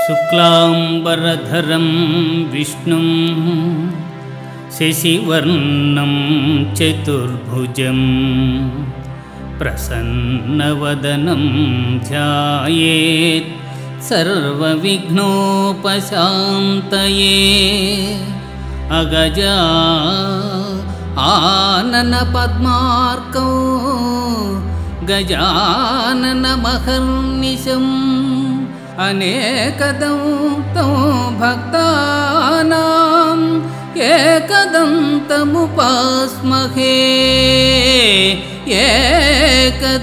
శుక్లాంబరధరం విష్ణుం శశివర్ణం చతుర్భుజం ప్రసన్నవదనం ధ్యాయేత్ సర్వవిఘ్నోపశాంతయే. అగజా ఆనన పద్మార్కౌ గజాననమహర్నిశం అనేకదంతం భక్తానాం ఏకదంతముపాస్మహే ఏకదంతముపాస్మహే.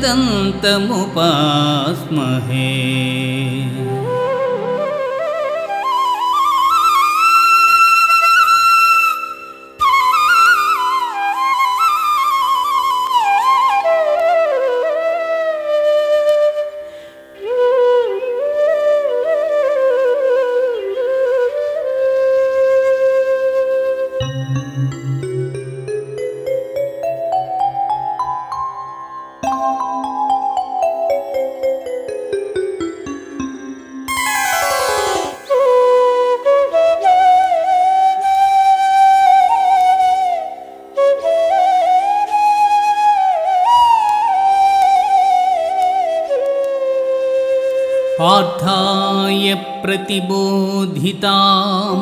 పార్థాయ ప్రతిబోధితాం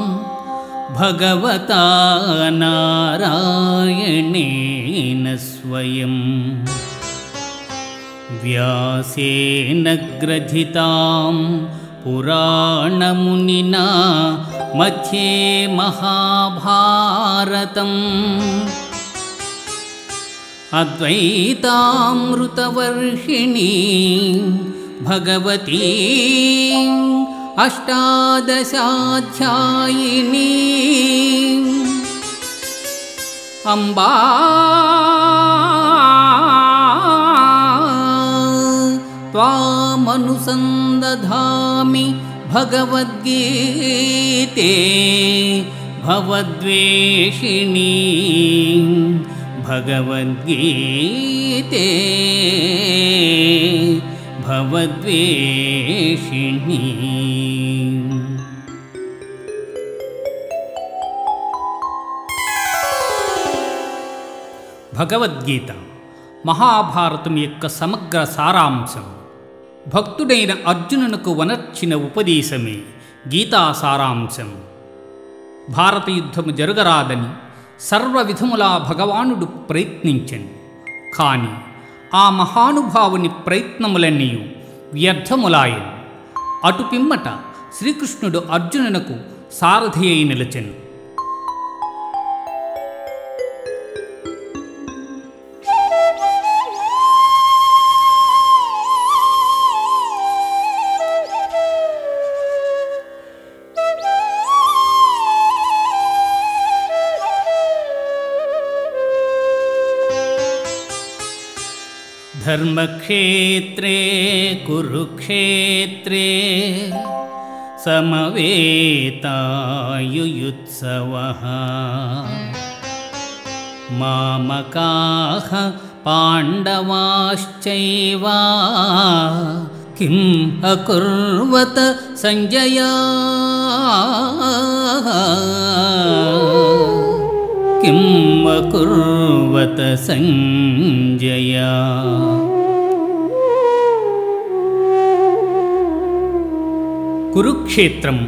భగవతా నారాయణేన స్వయం వ్యాసేన గ్రథితాం పురాణమునినా మధ్యే మహాభారతం అద్వైతామృతవర్షిణీ భగవతీ అష్టాదశాధ్యాయినీ అంబా త్వామనుసందధామి భగవద్గీతే భవద్వేషిణీ భగవద్గీతే భవద్వేషిణీ. భగవద్గీత మహాభారతం యొక్క సమగ్ర సారాంశం. భక్తుడైన అర్జునునకు వనర్చిన ఉపదేశమే గీతా సారాంశం. భారత యుద్ధము జరగరాదని సర్వవిధములా భగవానుడు ప్రయత్నించెను. కానీ ఆ మహానుభావుని ప్రయత్నములన్నీ వ్యర్థములాయను. అటు పిమ్మట శ్రీకృష్ణుడు అర్జునునకు సారథి అయి నిలిచెను. ధర్మక్షేత్రే కురుక్షేత్రే సమవేతాయుయుత్సవః మామకాః పాండవాశ్చైవ కిం అకుర్వత సంజయ కిం అకుర్వత సంజయ. కురుక్షేత్రం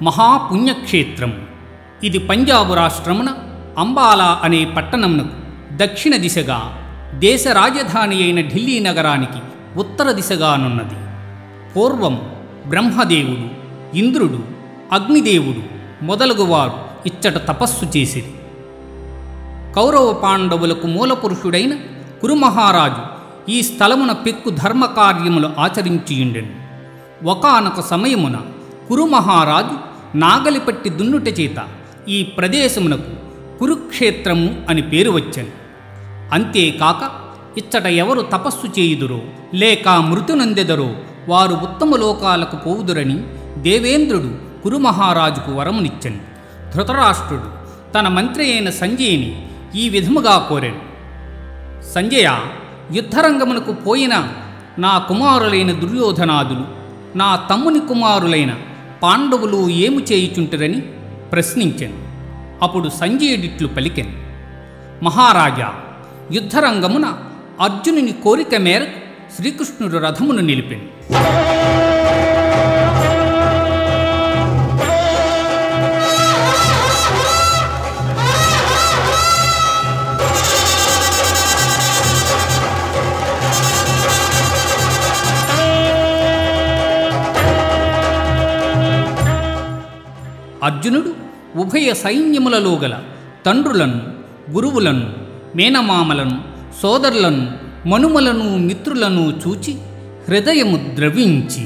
మహాపుణ్యక్షేత్రం. ఇది పంజాబు రాష్ట్రమున అంబాలా అనే పట్టణమునకు దక్షిణ దిశగా, దేశ రాజధాని అయిన ఢిల్లీ నగరానికి ఉత్తర దిశగానున్నది. పూర్వం బ్రహ్మదేవుడు, ఇంద్రుడు, అగ్నిదేవుడు మొదలగువారు ఇచ్చట తపస్సు చేసిరి. కౌరవ పాండవులకు మూలపురుషుడైన కురుమహారాజు ఈ స్థలమున పెక్కు ధర్మకార్యములు ఆచరించియుండెను. ఒకానొక సమయమున కురుమహారాజు నాగలిపట్టి దున్నుట చేత ఈ ప్రదేశమునకు కురుక్షేత్రము అని పేరు వచ్చెను. అంతేకాక ఇచ్చట ఎవరు తపస్సు చేయుదురో లేక మృతునందెదరో వారు ఉత్తమ లోకాలకు పోవుదురని దేవేంద్రుడు కురుమహారాజుకు వరమునిచ్చెను. ధృతరాష్ట్రుడు తన మంత్రి అయిన సంజయుని ఈ విధముగా కోరెను. సంజయ, యుద్ధరంగమునకు పోయిన నా కుమారులైన దుర్యోధనాదులు, నా తమ్ముని కుమారులైన పాండవులు ఏము చేయుచుంటురని ప్రశ్నించెను. అప్పుడు సంజయుడిట్లు పలికెను: మహారాజా, యుద్ధరంగమున అర్జునుని కోరిక మేరకు శ్రీకృష్ణుడు రథమును నిలిపెను. అర్జునుడు ఉభయ సైన్యములలో గల తండ్రులను, గురువులను, మేనమామలను, సోదరులను, మనుమలను, మిత్రులను చూచి హృదయము ద్రవించి,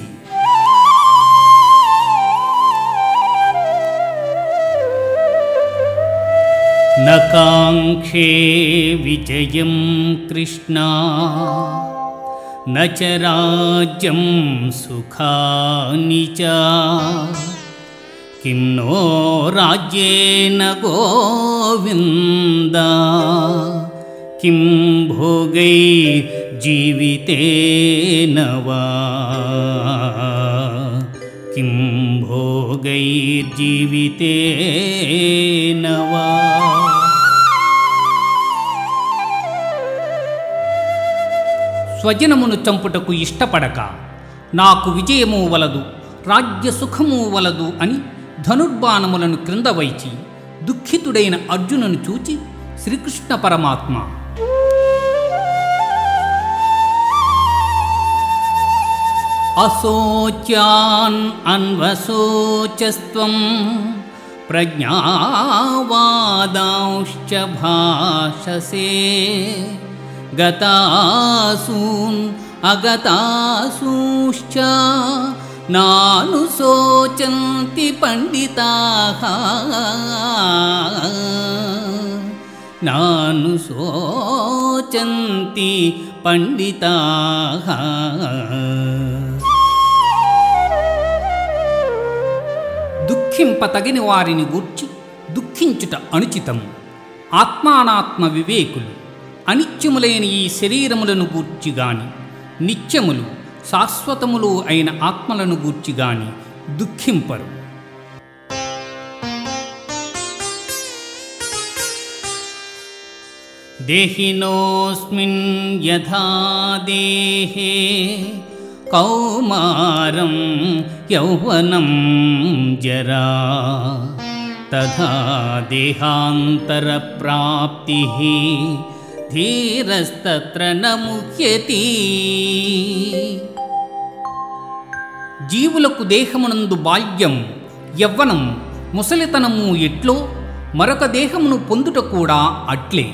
నకాంక్షే విజయం కృష్ణ నచ రాజ్యం సుఖాని చ కిం నో రాజ్యేన గోవింద కిం భోగై జీవితేన వా కిం భోగై జీవితేన వా. స్వజనమును చంపుటకు ఇష్టపడక నాకు విజయము వలదు, రాజ్యసుఖము వలదు అని ధనుర్బాణములను క్రింద వైచి దుఃఖితుడైన అర్జునును చూచి శ్రీకృష్ణ పరమాత్మ, అశోచ్యాన్ అన్వశోచస్త్వం ప్రజ్ఞావాదాంశ్చ భాషసే గతాసూన్ అగతాసూశ్చ నానుశోచంతి పండితాః నానుశోచంతి పండితాః. దుఃఖింపతగిన వారిని గూర్చి దుఃఖించుట అనుచితం. ఆత్మానాత్మ వివేకులు అనిత్యములైన ఈ శరీరములను గూర్చి గాని, నిత్యములు శాశ్వతములు అయిన ఆత్మలను గూర్చి గాని దుఃఖింపరు. దేహినోస్మిన్ యథా దేహే కౌమారం యౌవనం జరా తథా దేహాంతర ప్రాప్తి ధీరస్తత్ర న ముహ్యతి. జీవులకు దేహమునందు బాల్యం, యవ్వనం, ముసలితనము ఎట్లో మరొక దేహమును పొందుట కూడా అట్లే.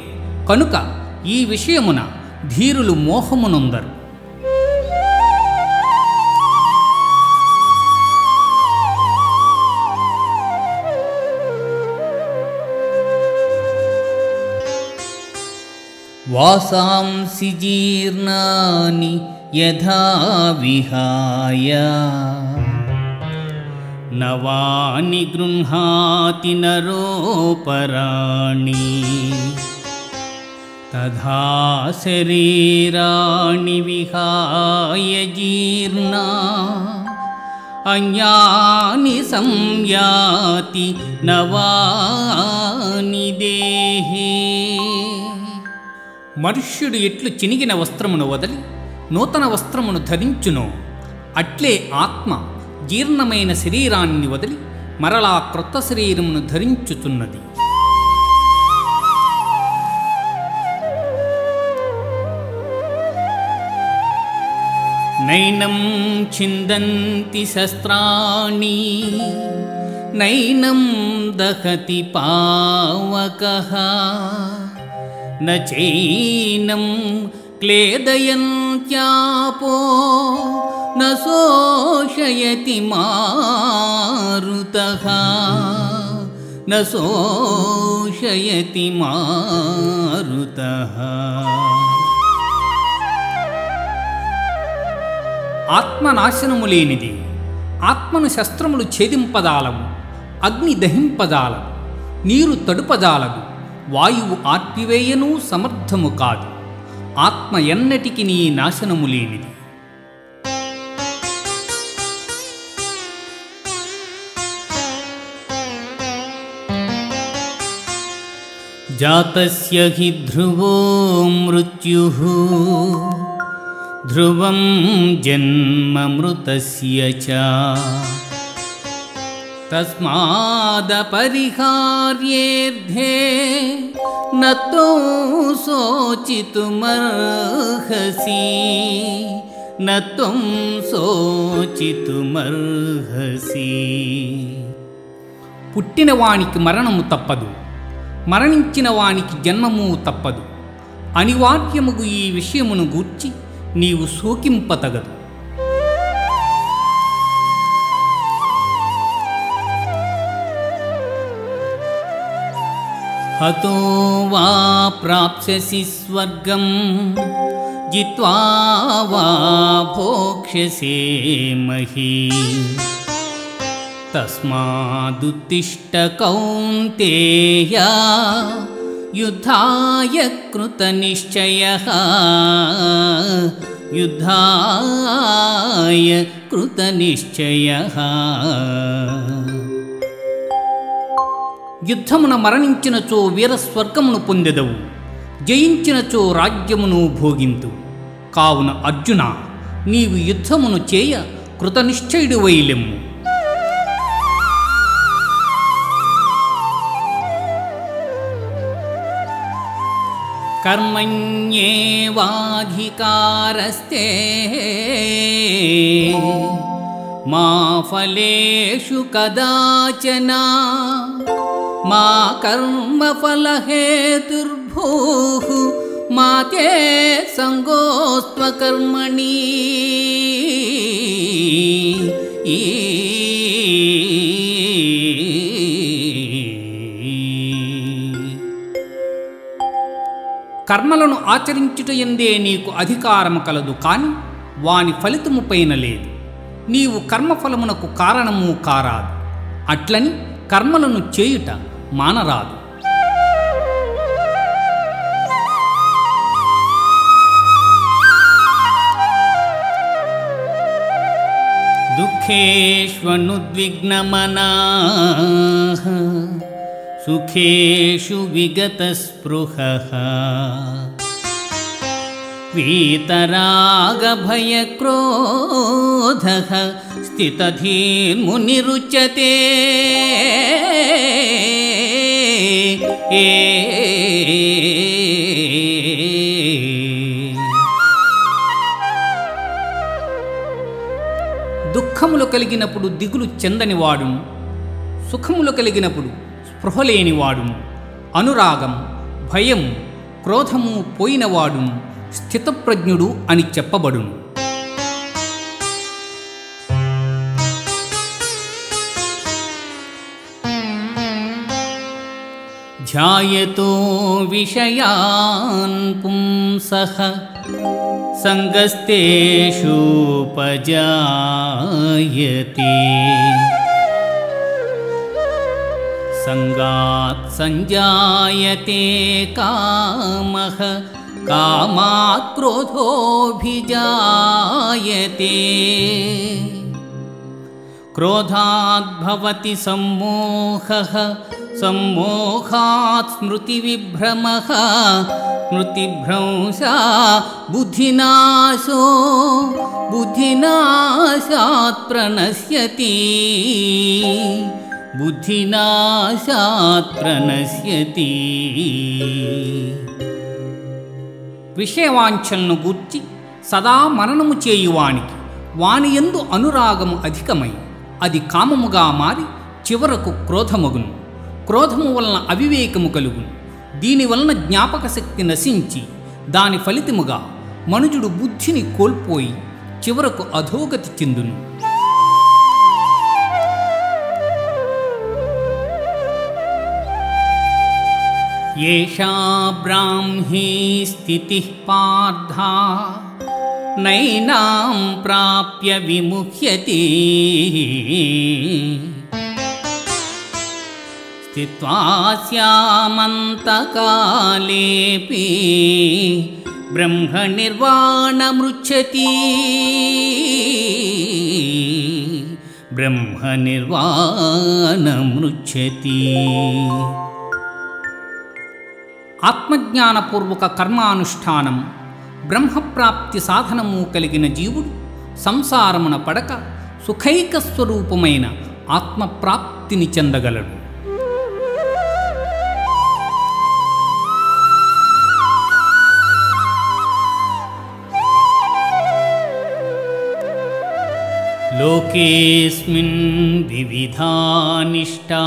కనుక ఈ విషయమున ధీరులు మోహమునొందరు. వాసాంసి జీర్ణాని యథా విహాయ నవాని గృహ్ణాతి నరోపరాణి తథా శరీరాణి విహాయ జీర్ణా అన్యాని సంయాతి నవాని దేహే. మనుష్యుడు ఎట్లు చినిగిన వస్త్రమును వదలి నూతన వస్త్రమును ధరించునో అట్లే ఆత్మ జీర్ణమైన శరీరాన్ని వదిలి మరలా క్రొత్త శరీరమును ధరించుచున్నది. నైనం ఛిందంతి శస్త్రాణి నైనం దహతి పావకః న చైనం క్లేదయంత్యాపో న శోషయతి మారుతః న శోషయతి మారుతః. ఆత్మనాశనము లేనిది. ఆత్మను శస్త్రములు ఛేదింపదాలవు, అగ్ని దహింపదాలవు, నీరు తడుపదాలదు, వాయువు ఆర్పివేయనూ సమర్థము కాదు. ఆత్మ ఎన్నటికి నీ నాశనము లేనిది. జాతస్య హి ధ్రువో మృత్యుః ధ్రువం జన్మ మృతస్య చ తస్మాదపరిహార్యేర్థే నత్వం శోచితుమర్హసి నత్వం శోచితుమర్హసి. పుట్టిన వానికి మరణము తప్పదు, మరణించిన వానికి జన్మము తప్పదు. అనివార్యముగు ఈ విషయమును గూర్చి నీవు శోకింపతగదు. హతో వా ప్రాప్స్యసి స్వర్గం జిత్వా వా భోక్ష్యసే మహీం. తస్మాదుత్తిష్ట కౌంతేయ యుద్ధాయ కృతనిశ్చయః యుద్ధాయ కృతనిశ్చయః. యుద్ధమున మరణించినచో వీరస్వర్గమును పొందెదవు, జయించినచో రాజ్యమును భోగింతు. కావున అర్జున, నీవు యుద్ధమును చేయ కృతనిశ్చయుడివై లెమ్ము. కర్మణ్యేవాధికారస్తే మా ఫలేషు కదాచన మా కర్మఫలహేతుర్భూః మా తే సంగోస్త్వకర్మణి. కర్మలను ఆచరించుటయందే నీకు అధికారము కలదు, కాని వాని ఫలితము పైన లేదు. నీవు కర్మఫలమునకు కారణము కారాదు. అట్లని కర్మలను చేయుట మానరాదు. దుఃఖేష్వనుద్విగ్నమనాః సుఖేషు విగతస్పృహః వీతరాగభయక్రోధః స్థితధీర్మునిరుచ్యతే. దుఃఖములు కలిగినప్పుడు దిగులు చెందనివాడును, సుఖములు కలిగినప్పుడు స్పృహలేనివాడును, అనురాగం, భయం, క్రోధము పోయినవాడును స్థితప్రజ్ఞుడు అని చెప్పబడును. ధ్యాయతో విషయాన్ పుంసః సంగస్తేషూపజాయతే సంగాత్ సంజాయతే కామః కామాత్ క్రోధోభిజాయతే క్రోధాత్ భవతి సమ్మోహః సమ్మోహాత్ స్మృతివిభ్రమః స్మృతిభ్రంశా బుద్ధినాశో బుద్ధినాశాత్ ప్రణశ్యతి బుద్ధినాశాత్ ప్రణశ్యతి. విషయవాంఛలను గూర్చి సదా మననము చేయువానికి వానియందు అనురాగము అధికమై అది కామముగా మారి చివరకు క్రోధమగును. క్రోధము వలన అవివేకము కలుగును. దీనివలన జ్ఞాపక శక్తి నశించి దాని ఫలితముగా మనుజుడు బుద్ధిని కోల్పోయి చివరకు అధోగతి చెందును. ఏషా బ్రాహ్మీ స్థితిః పార్థ నైనాం ప్రాప్య విముహ్యతి స్థిత్వా స్యామంతకాలేపి బ్రహ్మనిర్వాణమృచ్ఛతి బ్రహ్మనిర్వాణమృచ్ఛతి. ఆత్మజ్ఞానపూర్వక కర్మానుష్ఠానం బ్రహ్మప్రాప్తి సాధనము కలిగిన జీవుడు సంసారమున పడక సుఖైక స్వరూపమైన ఆత్మప్రాప్తిని చెందగలడు. లోకేస్మిన్ వివిధా నిష్టా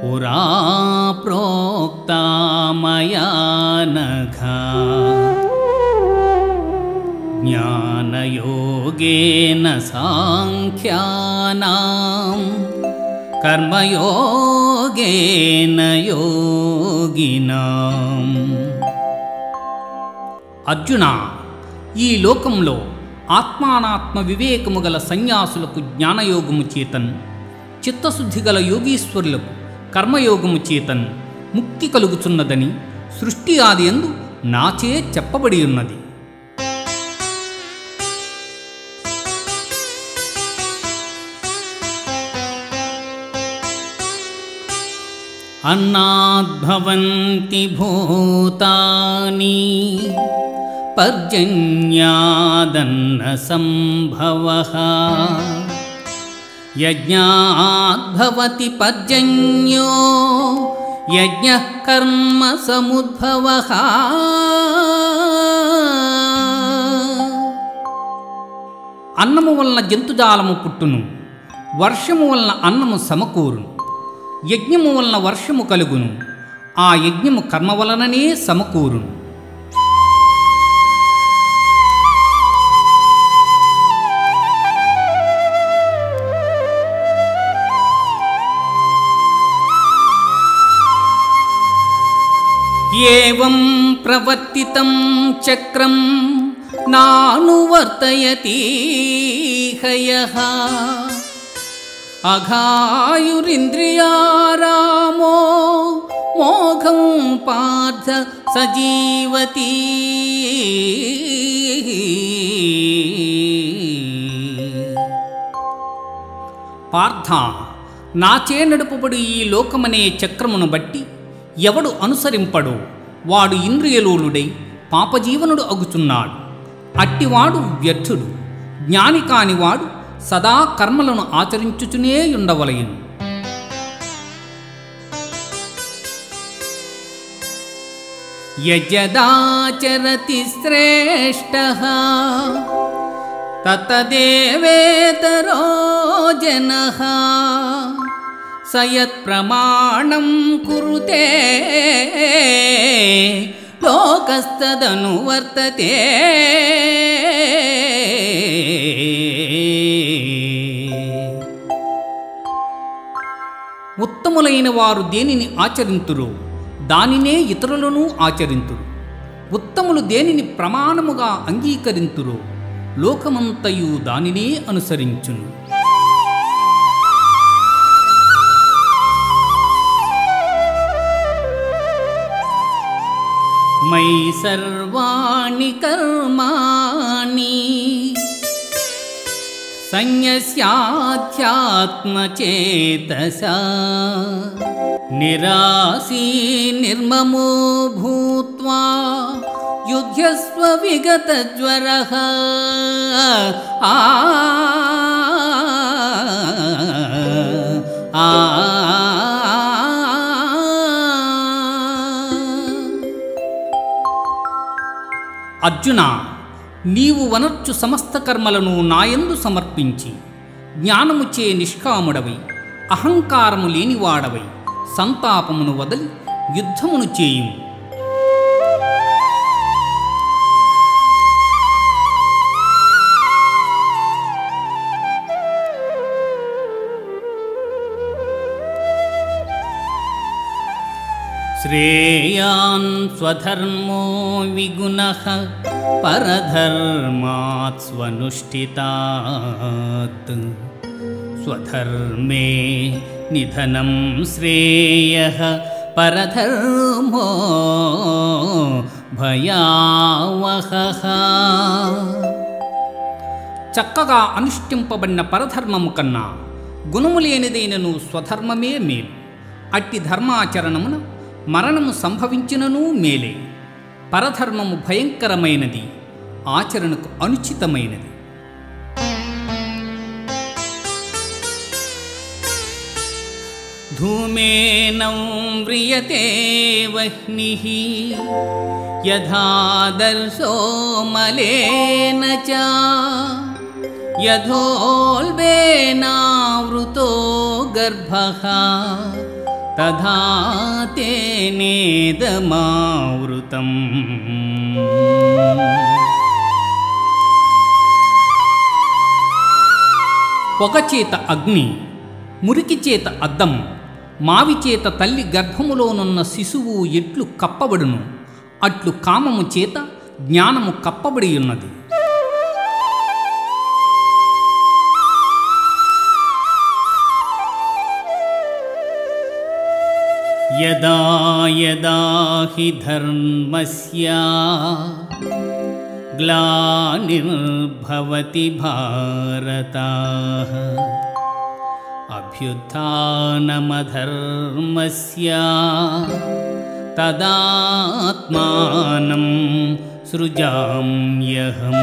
పురా ప్రోక్తా మయా నఘ జ్ఞానయోగేన సాంఖ్యానాం కర్మయోగేన యోగినాం. అర్జున, ఈ లోకంలో ఆత్మానాత్మ వివేకము గల సన్యాసులకు జ్ఞానయోగము చేతన్, చిత్తశుద్ధి గల యోగీశ్వరులకు కర్మయోగము చేతన్ ముక్తి కలుగుచున్నదని సృష్టి ఆది యందు నాచే చెప్పబడి ఉన్నది. అన్నాద్భవంతి భూతాని పర్జన్యాదన్న సంభవః యజ్ఞాద్భవతి పర్జన్యో యజ్ఞః కర్మ సముద్భవః. అన్నము వలన జంతుజాలము పుట్టును, వర్షము వలన అన్నము సమకూరును, యజ్ఞము వలన వర్షము కలుగును, ఆ యజ్ఞము కర్మ వలననే సమకూరును. ఏవం ప్రవర్తితం చక్రం నానువర్తయతి హయః అఘాయురింద్రియారామో మోఘం పార్థ సజీవతి. పార్థ, నాచే నడుపుబడి ఈ లోకమనే చక్రమును బట్టి ఎవడు అనుసరింపడో వాడు ఇంద్రియలోలుడై పాపజీవనుడు అగుచున్నాడు. అట్టివాడు వ్యర్థుడు. జ్ఞాని కానివాడు సదా కర్మలను ఆచరించుచునే ఉండవలయను. యజ్జదాచరతి శ్రేష్ఠః తతదేవేతరో జనః సయత్ప్రమాణం కురుతే లోకస్తదనువర్తతే. ఉత్తములైన వారు దేనిని ఆచరింతురో దానినే ఇతరులను ఆచరింతురు. ఉత్తములు దేనిని ప్రమాణముగా అంగీకరింతురో లోకమంతయు దానినే అనుసరించును. మయి సర్వాణి కర్మాణి సన్యస్యాధ్యాత్మచేతసా నిరాసీ నిర్మమో భూత్వా యుధ్యస్వ విగతజ్వరః. అర్జున, నీవు వనర్చు సమస్త కర్మలను నాయందు సమర్పించి జ్ఞానముచే నిష్కాముడవై అహంకారము లేనివాడవై సంతాపమును వదలి యుద్ధమును చేయుము. శ్రేయాన్ స్వధర్మో విగుణః పరధర్మాత్ స్వనుష్ఠితాత్ స్వధర్మే నిధనం శ్రేయః పరధర్మో భయావహః. చక్కగా అనుష్ఠింపబడిన పరధర్మము కన్నా గుణము లేనిదైనను స్వధర్మమే మేలు. అట్టి ధర్మాచరణమున మరణము సంభవించిననూ మేలే. పరధర్మము భయంకరమైనది, ఆచరణకు అనుచితమైనది. ధూమేనం వ్రియతే వహ్నిః యథాదర్శో మలేన చ యథోల్బేనావృతో గర్భః తథా తేనేదమావృతం. పొగచేత అగ్ని, మురికి చేత అద్దం, మావి చేత తల్లి గర్భములోనున్న శిశువు ఎట్లు కప్పబడును అట్లు కామము చేత జ్ఞానము కప్పబడి ఉన్నది. యదా యదా హి ధర్మస్య గ్లానిర్భవతి భారత అభ్యుత్థానమధర్మస్య తదాత్మానం సృజామ్యహం.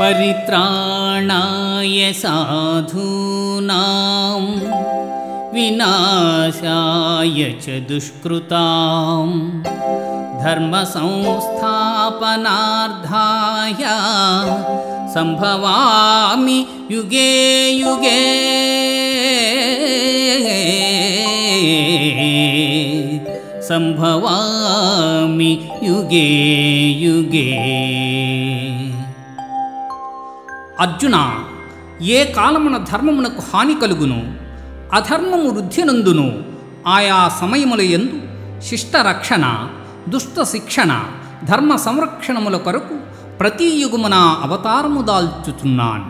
పరిత్రాణాయ సాధూనాం వినాశాయ చ దుష్కృతాం ధర్మ సంస్థాపనార్థాయ సంభవామి యుగే యుగే. సంభవామి యుగే యుగే. అర్జున, ఏ కాలమున ధర్మమునకు హాని కలుగును, అధర్మము వృద్ధినందును ఆయా సమయముల యందు శిష్ట రక్షణ, దుష్ట శిక్షణ, ధర్మ సంరక్షణముల కొరకు ప్రతి యుగమున అవతారము దాల్చుచున్నాను.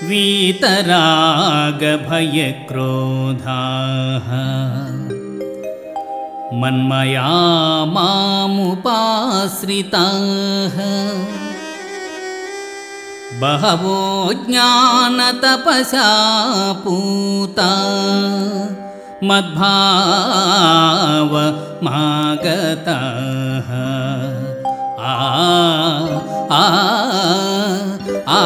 వీతరాగ భయ క్రోధాః మన్మయా మాముపాశ్రితాః బహవో జ్ఞానతపసా పూతా మద్భావమాగతాః. ఆ ఆ ఆ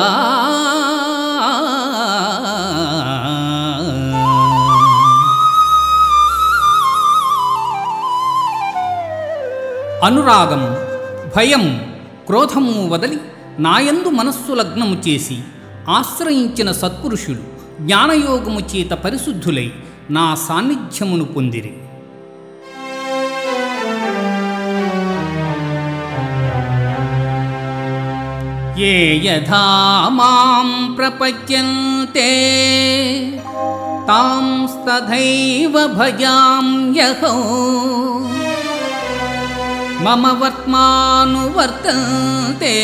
అనురాగము, భయం, క్రోధము వదలి నాయందు మనస్సు లగ్నము చేసి ఆశ్రయించిన సత్పురుషులు జ్ఞానయోగము చేత పరిశుద్ధులై నా సాన్నిధ్యమును పొందిరి. ఏ యథా మాం ప్రపద్యంతే తాంస్తథైవ భజామ్యహం. మమ వర్త్మానువర్తంతే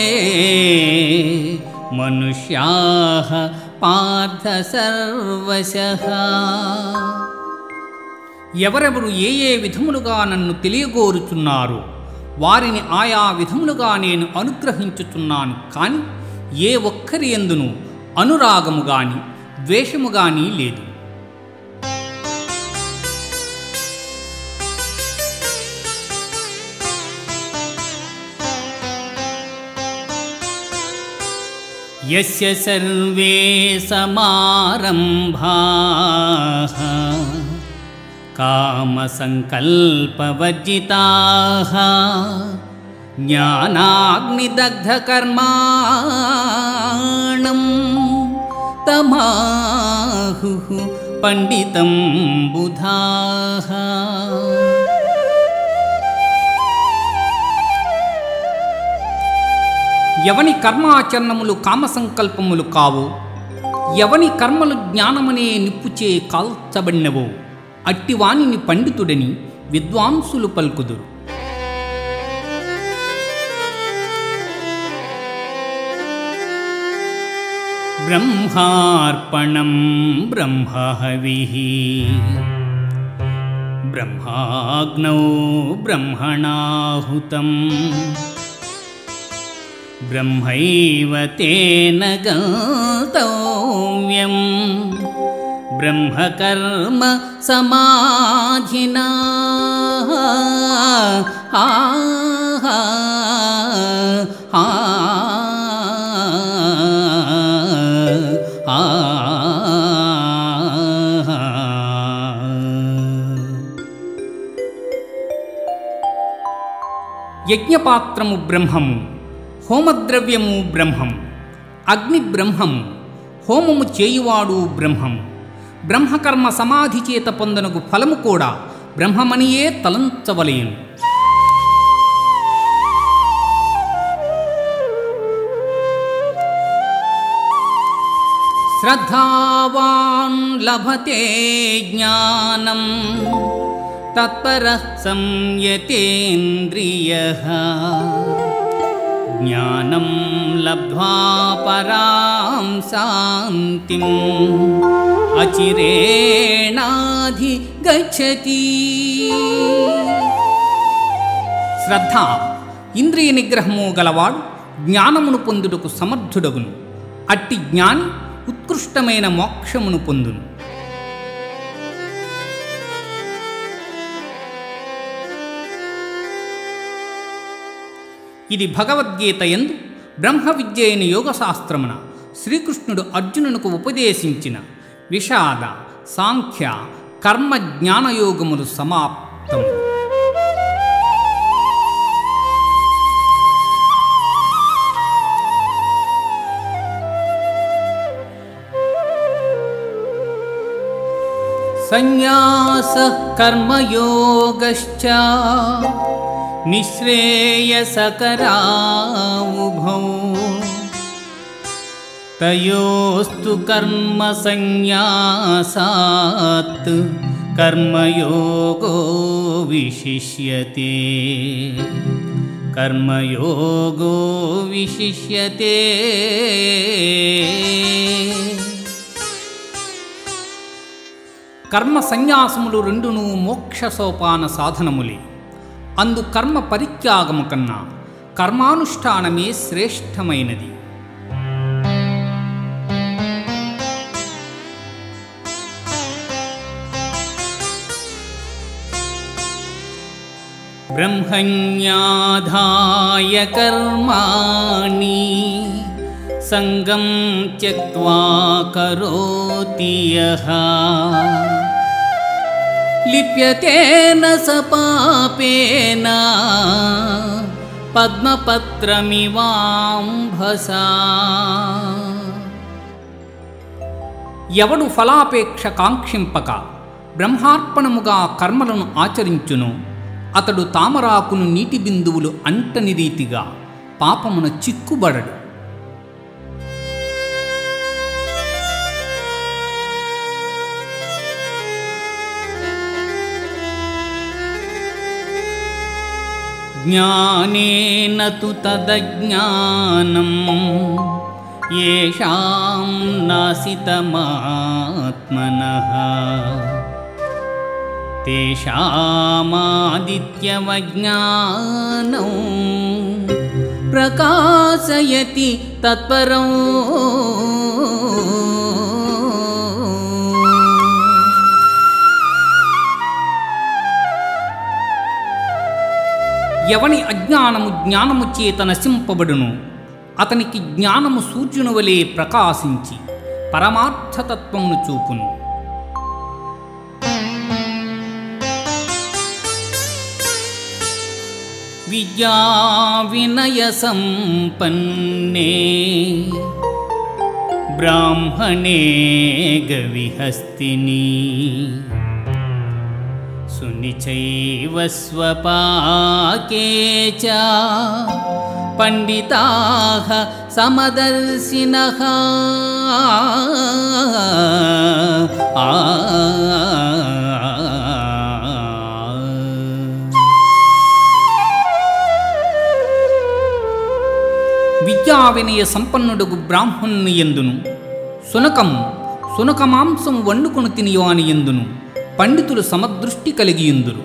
మనుష్యాః పార్థ సర్వశః. ఎవరెవరు ఏ ఏ విధములుగా నన్ను తెలియగోరుచున్నారో వారిని ఆయా విధములుగా నేను అనుగ్రహించుచున్నాను. కానీ ఏ ఒక్కరి యందును అనురాగము గాని ద్వేషము గాని లేదు. యస్య సర్వే సమారంభాః కామసంకల్పవర్జితాః జ్ఞానాగ్నిదగ్ధకర్మాణం తమాహుః పండితం బుధాః. ఎవని కర్మాచరణములు కామసంకల్పములు కావో, ఎవని కర్మలు జ్ఞానమనే నిప్పుచే కాల్చబడినవో అట్టివానిని పండితుడని విద్వాంసులు పలుకుదురు. బ్రహ్మార్పణం బ్రహ్మహవిః బ్రహ్మాగ్నౌ బ్రహ్మణాహుతం బ్రహ్మైవ తేన గంతవ్యం బ్రహ్మకర్మ సమాధినా యజ్ఞపాత్రము బ్రహ్మము, హోమద్రవ్యము బ్రహ్మం, అగ్ని బ్రహ్మము, హోమము చేయువాడు బ్రహ్మము, బ్రహ్మకర్మ సమాధి చేత పొందనకు ఫలము కూడా బ్రహ్మమనియే తలంచవలేను. శ్రద్ధావాన్ లభతే జ్ఞానం తత్పరః సంయతేంద్రియః జ్ఞానం లబ్ధ్వా పరాం శాంతిం అచిరేణాధి గచ్చతి. శ్రద్ధ ఇంద్రియ నిగ్రహము గలవాడు జ్ఞానమును పొందుటకు సమర్థుడగును. అట్టి జ్ఞాని ఉత్కృష్టమైన మోక్షమును పొందును. ఇది భగవద్గీత యందు బ్రహ్మ విద్య అయిన యోగశాస్త్రమున శ్రీకృష్ణుడు అర్జునునకు ఉపదేశించిన విషాద, సాంఖ్య, కర్మ జ్ఞానయోగములు సమాప్తము. సన్యాసః కర్మయోగశ్చ నిశ్రేయసకరావుభౌ తయోస్తు కర్మ సన్యాసాత్ కర్మయోగో విశిష్యతే. కర్మయోగో విశిష్యతే. కర్మ సన్యాసములు రెండును మోక్ష సోపాన సాధనములే. అందు కర్మ పరిత్యాగము కన్నా కర్మానుష్ఠానమే శ్రేష్టమైనది. బ్రహ్మణ్యాధాయ కర్మాణి సంగం త్యక్త్వా కరోతి యః లిప్యతేన స పాపేన పద్మపత్రమివాంభసా. ఎవడు ఫలాపేక్ష కాంక్షింపక బ్రహ్మార్పణముగా కర్మలను ఆచరించును అతడు తామరాకును నీటి బిందువులు అంటని రీతిగా పాపమున చిక్కుబడడు. జ్ఞానేన తు తదజ్ఞానం యేషాం నాసితమాత్మనః తేషామాదిత్యమజ్ఞానం ప్రకాశయతి తత్పరం. ఎవని అజ్ఞానము జ్ఞానము చేత నశింపబడును అతనికి జ్ఞానము సూర్యుని వలె ప్రకాశించి పరమార్థతత్వమును చూపును. విద్యా వినయ సంపన్నే బ్రాహ్మణే గవిహస్తిని సునిచైవ స్వపాకే చ పండితాః సమదర్శినః. విద్యా వినయ సంపన్నుడుగు బ్రాహ్మణుని యందును సునకమాంసం వండుకొని తినివాని యందును పండితులు సమదృష్టి కలిగియుందురు.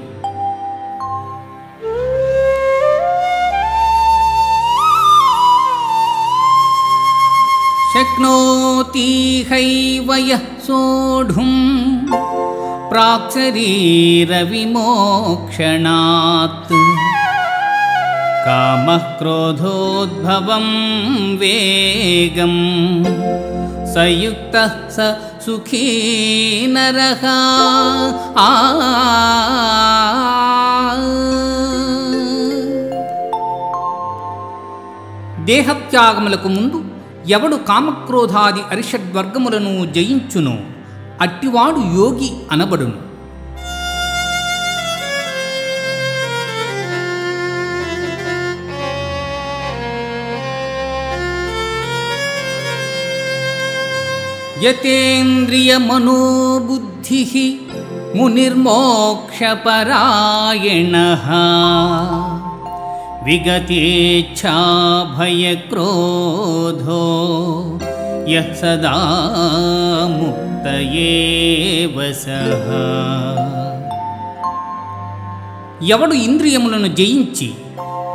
शक्नोति हैव यः सोढुं प्राक्शरीरविमोक्षणात् कामः क्रोधोद्भवं वेगं सयुक्तः स सुखी नरः। దేహత్యాగములకు ముందు ఎవడు కామక్రోధాది అరిషడ్వర్గములను జయించునో అట్టివాడు యోగి అనబడును. యతేంద్రియమనోబుద్ధిః మునిర్మోక్షపరాయణః విగతేచ్ఛాభయక్రోధో యః సదా ముక్త ఏవ సః. ఎవడు ఇంద్రియములను జయించి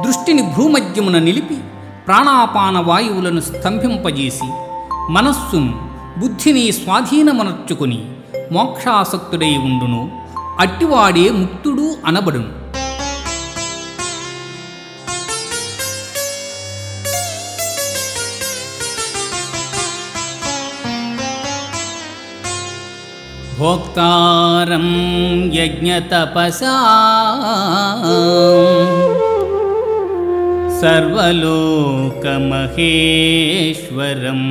దృష్టిని భూమధ్యమున నిలిపి ప్రాణాపాన వాయువులను స్తంభింపజేసి మనస్సును బుద్ధిని స్వాధీనమనర్చుకుని మోక్షాసక్తుడై ఉండును అట్టివాడే ముక్తుడు అనబడును. భోక్తారం యజ్ఞతపసా సర్వలోకమహేశ్వరం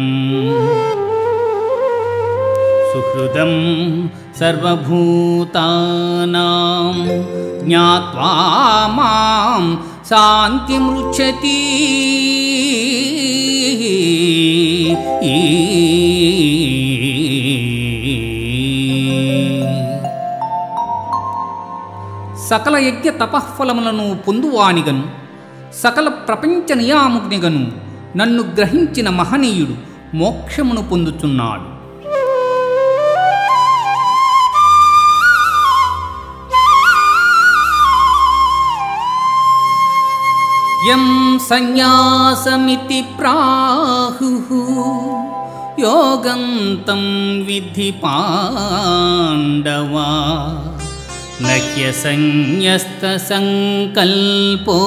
సుహృదం సర్వభూతానాం జ్ఞాత్వా మాం శాంతిమృచ్చతి. సకల యజ్ఞ తపఃఫలములను పొందువానిగను సకల ప్రపంచ నియామునిగను నన్ను గ్రహించిన మహనీయుడు మోక్షమును పొందుచున్నాడు. యం సన్యాసమితి ప్రాహుః యోగంతం విద్ధి పాండవా నహ్యసన్యస్త సంకల్పో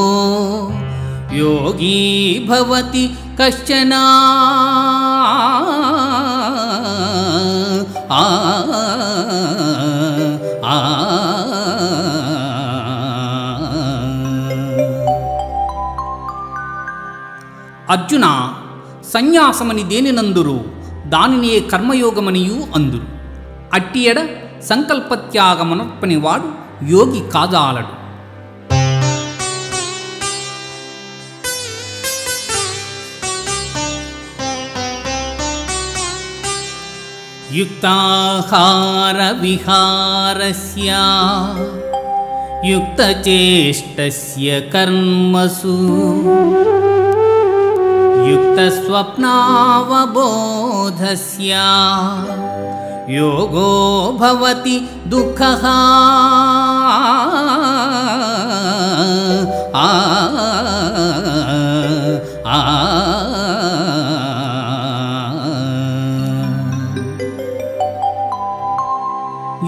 యోగీ భవతి కశ్చన. అర్జున, సన్యాసమని దేనినందురు దానినే కర్మయోగమనియు అందురు. అట్టి ఎడ సంకల్పత్యాగమనర్పని వాడు యోగి కాజాలడు. యుక్తాహార విహారస్య యుక్తచేష్టస్య కర్మసు యుక్తస్వప్నావబోధస్య యోగో భవతి దుఃఖః.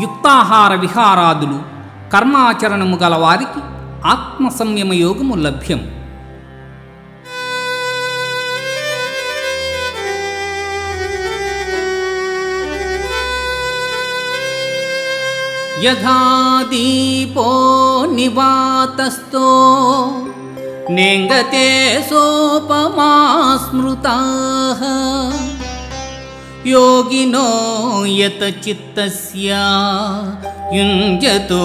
యుక్తాహార విహారాదులు కర్మాచరణము గల వారికి ఆత్మ సంయమ యోగము లభ్యం. యథా దీపో నివాతస్థో నేంగతే సోపమా స్మృతాః యోగినో యత చిత్తస్య యుంజతో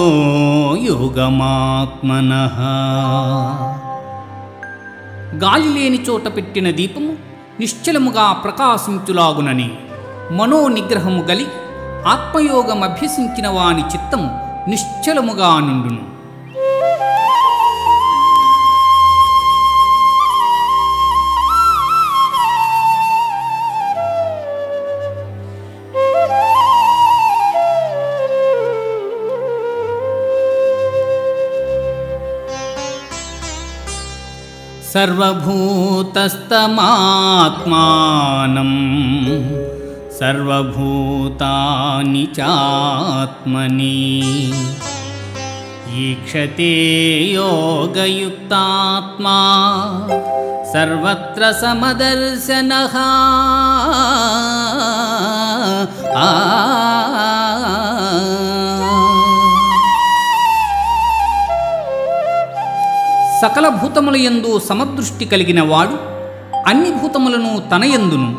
యోగమాత్మనః. గాలి లేని చోట పెట్టిన దీపము నిశ్చలముగా ప్రకాశించులాగునని మనోనిగ్రహము గలి ఆత్మయోగం అభ్యసించిన వాని చిత్తము నిశ్చలముగా నుండును. సర్వభూతస్తమాత్మానం సర్వభూతాని చాత్మని ఈక్షతే యోగయుక్తాత్మా సర్వత్ర సమదర్శనః. సకల భూతములయందు సమదృష్టి కలిగిన వాడు అన్ని భూతములను తన యందును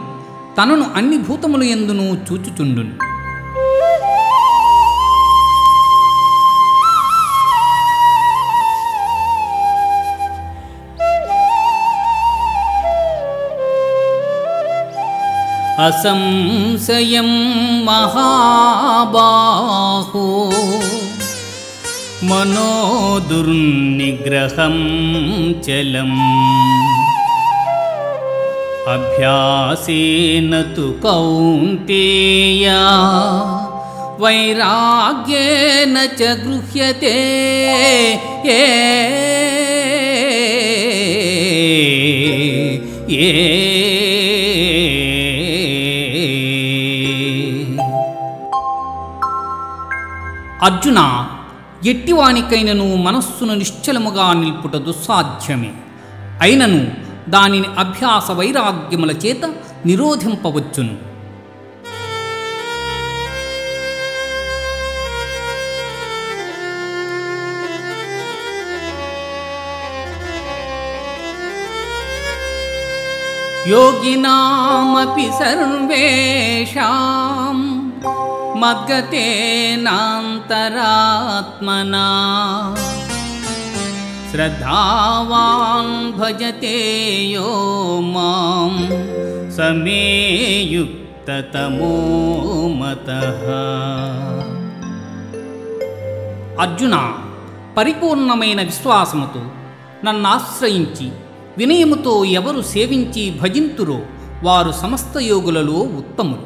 తనను అన్ని భూతములయందును చూచుచుండును. అసంశయం మహాబాహో మనోదుర్నిగ్రహం చలం అభ్యాసేన తు కౌంతేయ వైరాగ్యేన చ గృహ్యతే. అర్జున, ఎట్టివానికైనను మనస్సును నిశ్చలముగా నిల్పుట దుస్సాధ్యమే. అయినను దానిని అభ్యాస వైరాగ్యముల చేత నిరోధింపవచ్చును. యోగినామపి సర్వేషాం మద్గతేనాంతరాత్మనా శ్రద్ధావాన్ భజతే యో మాం సమే యుక్తతమో మతః. అర్జున, పరిపూర్ణమైన విశ్వాసముతో నన్నాశ్రయించి వినయముతో ఎవరు సేవించి భజింతురో వారు సమస్త యోగులలో ఉత్తములు.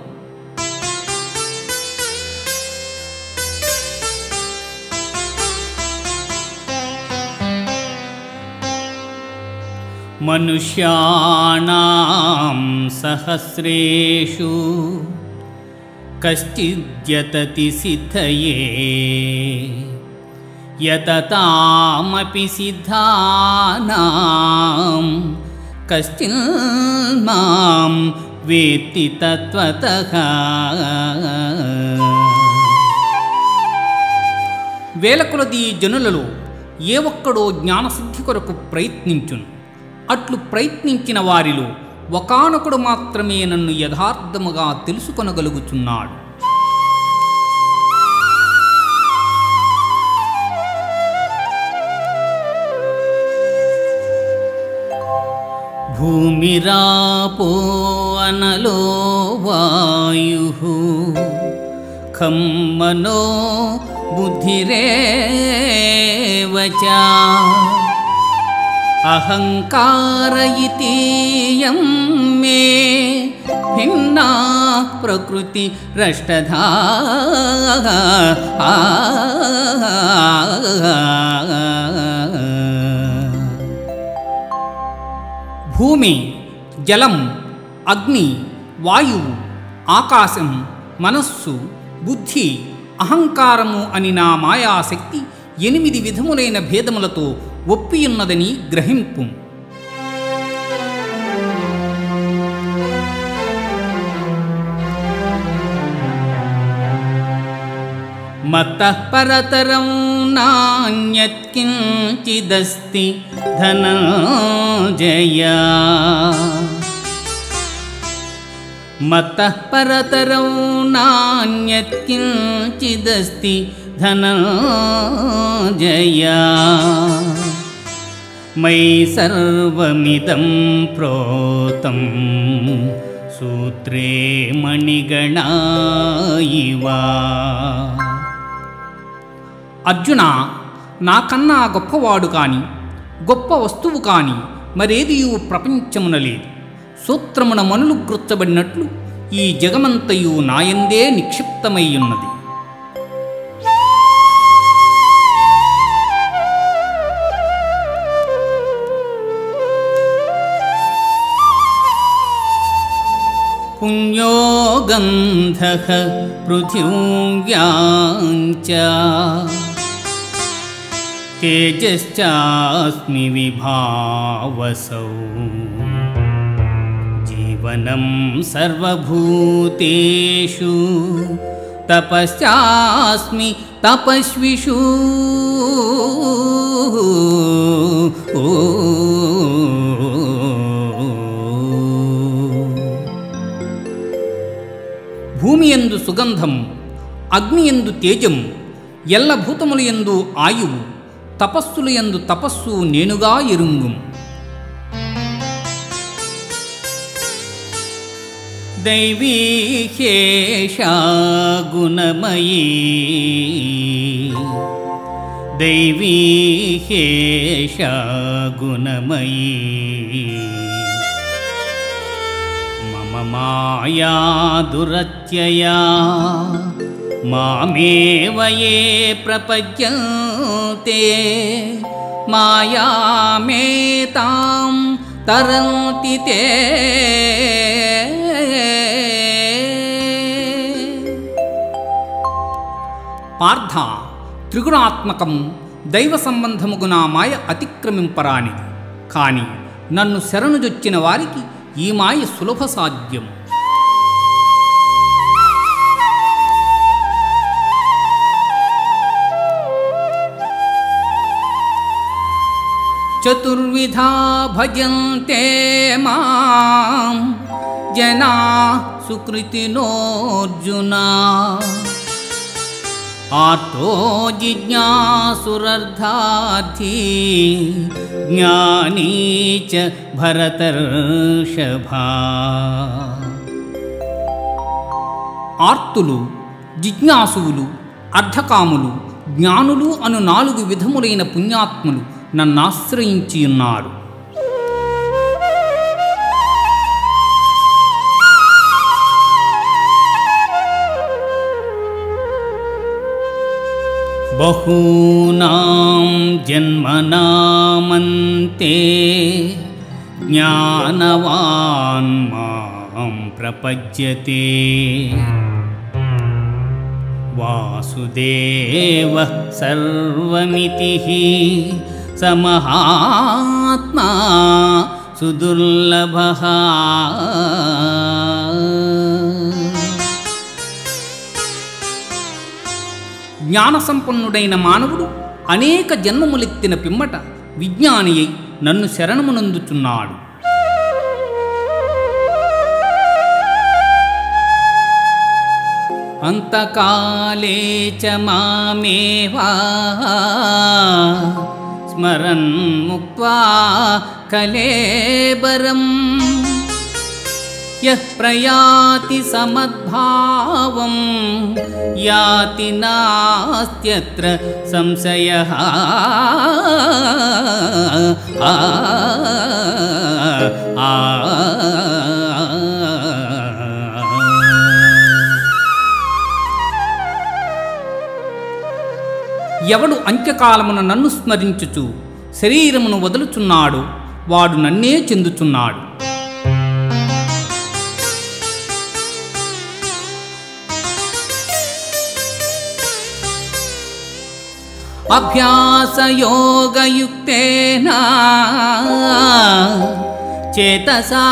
మనుష్యాణాం సహస్రేషు కశ్చిద్యతతి సిద్ధయే యతతామపి సిద్ధానాం కశ్చిన్ మాం వేత్తి తత్వతః. వేల కొలది జనులలో ఏ ఒక్కడో జ్ఞానసిద్ధి కొరకు ప్రయత్నించును. అట్లు ప్రయత్నించిన వారిలో ఒకానొకడు మాత్రమే నన్ను యథార్థముగా తెలుసుకొనగలుగుచున్నాడు. భూమిరాపో అనలో వాయుః ఖం మనో బుద్ధిరేవ చ అహంకార ఇతీయం మే భిన్నా ప్రకృతి రష్టధా. భూమి, జలం, అగ్ని, వాయువు, ఆకాశం, మనస్సు, బుద్ధి, అహంకారము అని నా మాయాశక్తి 8 విధములైన భేదములతో ఒప్పియున్నదని గ్రహింపు. మత్తః పరతరం నాన్యత్ కించిదస్తి ధనంజయ. మత్తః పరతరం నాన్యత్ కించిదస్తి ధనంజయ. మయి సర్వమిదం ప్రోతం సూత్రే మణిగణా ఇవ. అర్జున, నాకన్నా గొప్పవాడు కాని గొప్ప వస్తువు కాని మరేదియూ ప్రపంచమున లేదు. సూత్రమున మనులు గుర్చబడినట్లు ఈ జగమంతయు నాయందే నిక్షిప్తమయ్యున్నది. गन्धः पृथिव्यां च तेजश्चास्मि विभावसौ जीवनं सर्वभूतेषु तपश्चास्मि तपस्विषु భూమియందు సుగంధము, అగ్నియందు తేజము, ఎల్ల భూతములయందు ఆయువు, తపస్సులయందు తపస్సు నేనుగా ఎరుంగుం. దైవీ హ్యేషా గుణమయీ దైవీ హ్యేషా గుణమయీ మమ మాయా దురత్యయా మామేవ యే ప్రపద్యంతే మాయామేతాం తరంతి తే. పార్థ, త్రిగుణాత్మకం దైవ సంబంధముగున మాయ అతిక్రమింపరానిది. కాని నన్ను శరణుజొచ్చిన వారికి ఈ మాయ సులభ సాధ్యం. చతుర్విధా భజంతే మాం జనా సుకృతినోర్జునా ఆర్తో జిజ్ఞాసురర్థార్థీ జ్ఞానీ చ భరతర్షభా. ఆర్తులు, జిజ్ఞాసువులు, అర్ధకాములు, జ్ఞానులు అను 4 విధములైన పుణ్యాత్ములు నన్నాశ్రయించి ఉన్నారు. బహూనాం జన్మనామంతే జ్ఞానవాన్ మాం ప్రపద్యతే వాసుదేవః సర్వమితిః సమహాత్మా సుదుర్లభః. జ్ఞానసంపన్నుడైన మానవుడు అనేక జన్మములెత్తిన పిమ్మట విజ్ఞాని అయి నన్ను శరణమునందుచున్నాడు. అంతకాలే చ మామేవా స్మరన్ ముక్త్వా కలేబరం యః ప్రయాతి సమద్భావం యాతి నాస్త్యత్ర సంశయః. ఎవడు అంత్యకాలమున నన్ను స్మరించుచు శరీరమును వదులుచున్నాడు వాడు నన్నే చెందుచున్నాడు. అభ్యాసయోగయుక్తేన చేతసా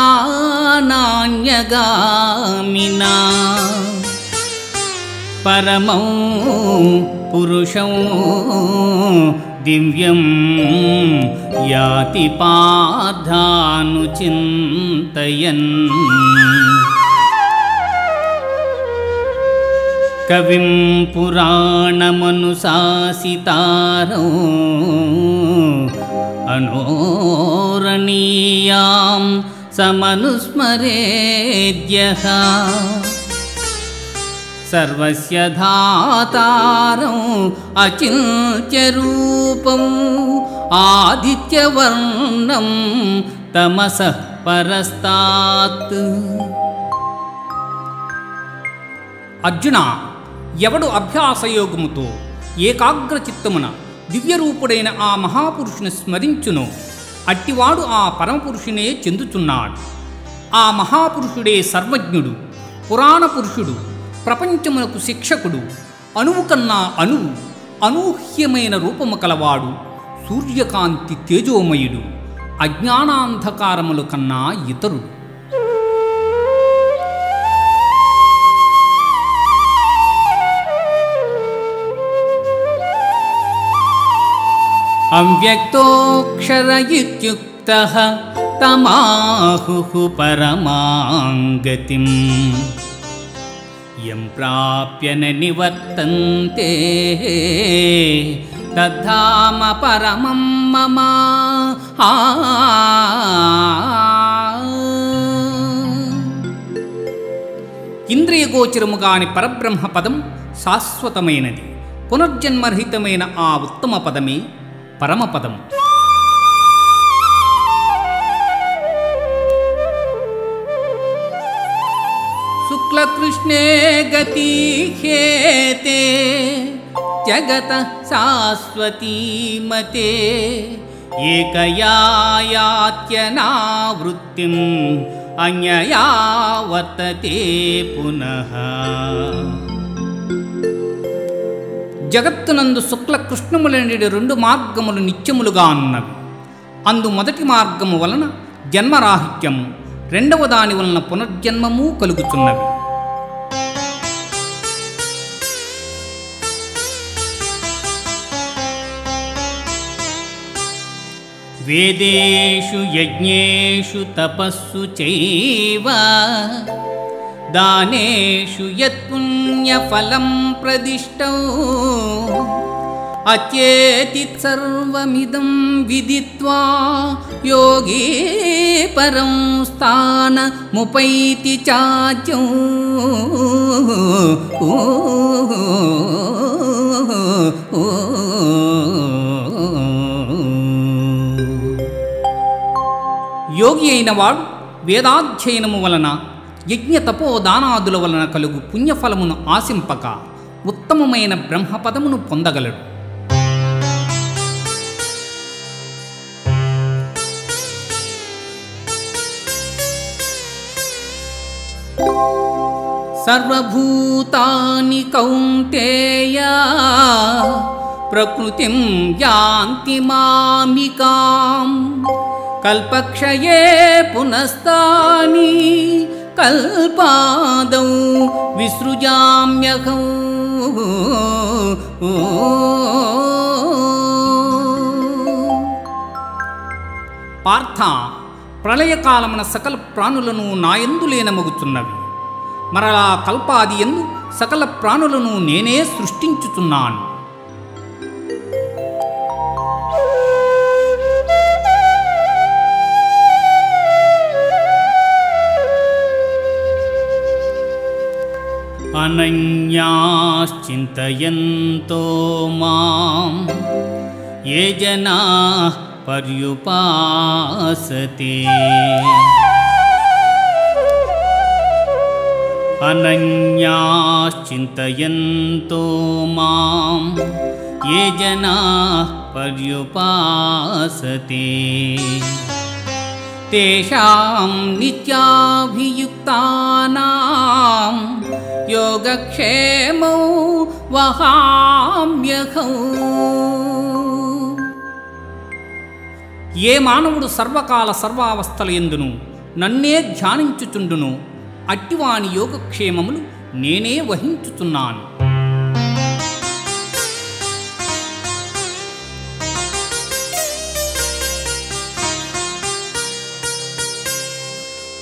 నాన్యగామినా పరమౌ పురుషం దివ్యం యాతి పార్థానుచింతయన్. కవిం పురాణమనుశాసితారో అనోరణీయాం సమనుస్మరేద్యః సర్వస్య ధాతారం అచింత్యరూపం ఆదిత్యవర్ణం తమసః పరస్తాత్. అర్జున, ఎవడు అభ్యాసయోగముతో ఏకాగ్రచిత్తమున దివ్యరూపుడైన ఆ మహాపురుషుని స్మరించునో అట్టివాడు ఆ పరమపురుషునే చెందుచున్నాడు. ఆ మహాపురుషుడే సర్వజ్ఞుడు, పురాణ పురుషుడు, ప్రపంచమునకు శిక్షకుడు, అణువు కన్నా అణువు, అనూహ్యమైన రూపము కలవాడు, సూర్యకాంతి తేజోమయుడు, అజ్ఞానాంధకారముల కన్నా ఇతరుడు. అవ్యక్తోక్షర ఇత్యుక్తః తమాహుః పరమాం గతిం యం ప్రాప్య న నివర్తంతే తద్ధామ పరమం మమ. ఇంద్రియగోచరము కాని పరబ్రహ్మ పదం శాశ్వతమైనది. పునర్జన్మరహితమైన ఆ ఉత్తమ పదమే పరమపదం. శుక్లకృష్ణే గతి హేతే జగత శాశ్వతీమతే ఏకయాయాత్యనావృత్తిం అన్యయా వర్తతే పునః. జగత్తునందు శుక్ల కృష్ణములనేటి 2 మార్గములు నిత్యములుగా ఉన్నవి. అందు మొదటి మార్గము వలన జన్మరాహిత్యము, రెండవ దాని వలన పునర్జన్మము కలుగుతున్నవి. వేదేషు యజ్ఞేషు తపస్సు చైవ దానేషు యత్పుణ్యఫలం ప్రదిష్టౌ అచేతి సర్వమిదం విదిత్వా యోగీ పరం స్థానముపైతి చాచ్యం. యోగి అయిన వాడు వేదాధ్యయనము వలన, యజ్ఞ తపోదానాదుల వలన కలుగు పుణ్యఫలమును ఆశింపక ఉత్తమమైన బ్రహ్మపదమును పొందగలడు. సర్వభూతాని కౌంతేయ ప్రకృతిం యాంతి మామికాం కల్పక్షయే పునస్తాని కల్పాదౌ విసృజామ్యహం. పార్థ, ప్రళయకాలమున సకల ప్రాణులను నాయందు లీనమగుచున్నవి. మరలా కల్పాది యందు సకల ప్రాణులను నేనే సృష్టించుచున్నాను. అనన్యాశ్చింతయంతో మాం ఏ జనాః పర్యుపాసతే. అనన్యాశ్చింతయంతో మాం ఏ జనాః పర్యుపాసతే తేషాం నిత్యాభియుక్తానాం యోగక్షేమౌ వహామ్యహం. ఏ మానవుడు సర్వకాల సర్వావస్థల యందును నన్నే ధ్యానించుచుండును అట్టివాని యోగక్షేమములు నేనే వహించుచున్నాను.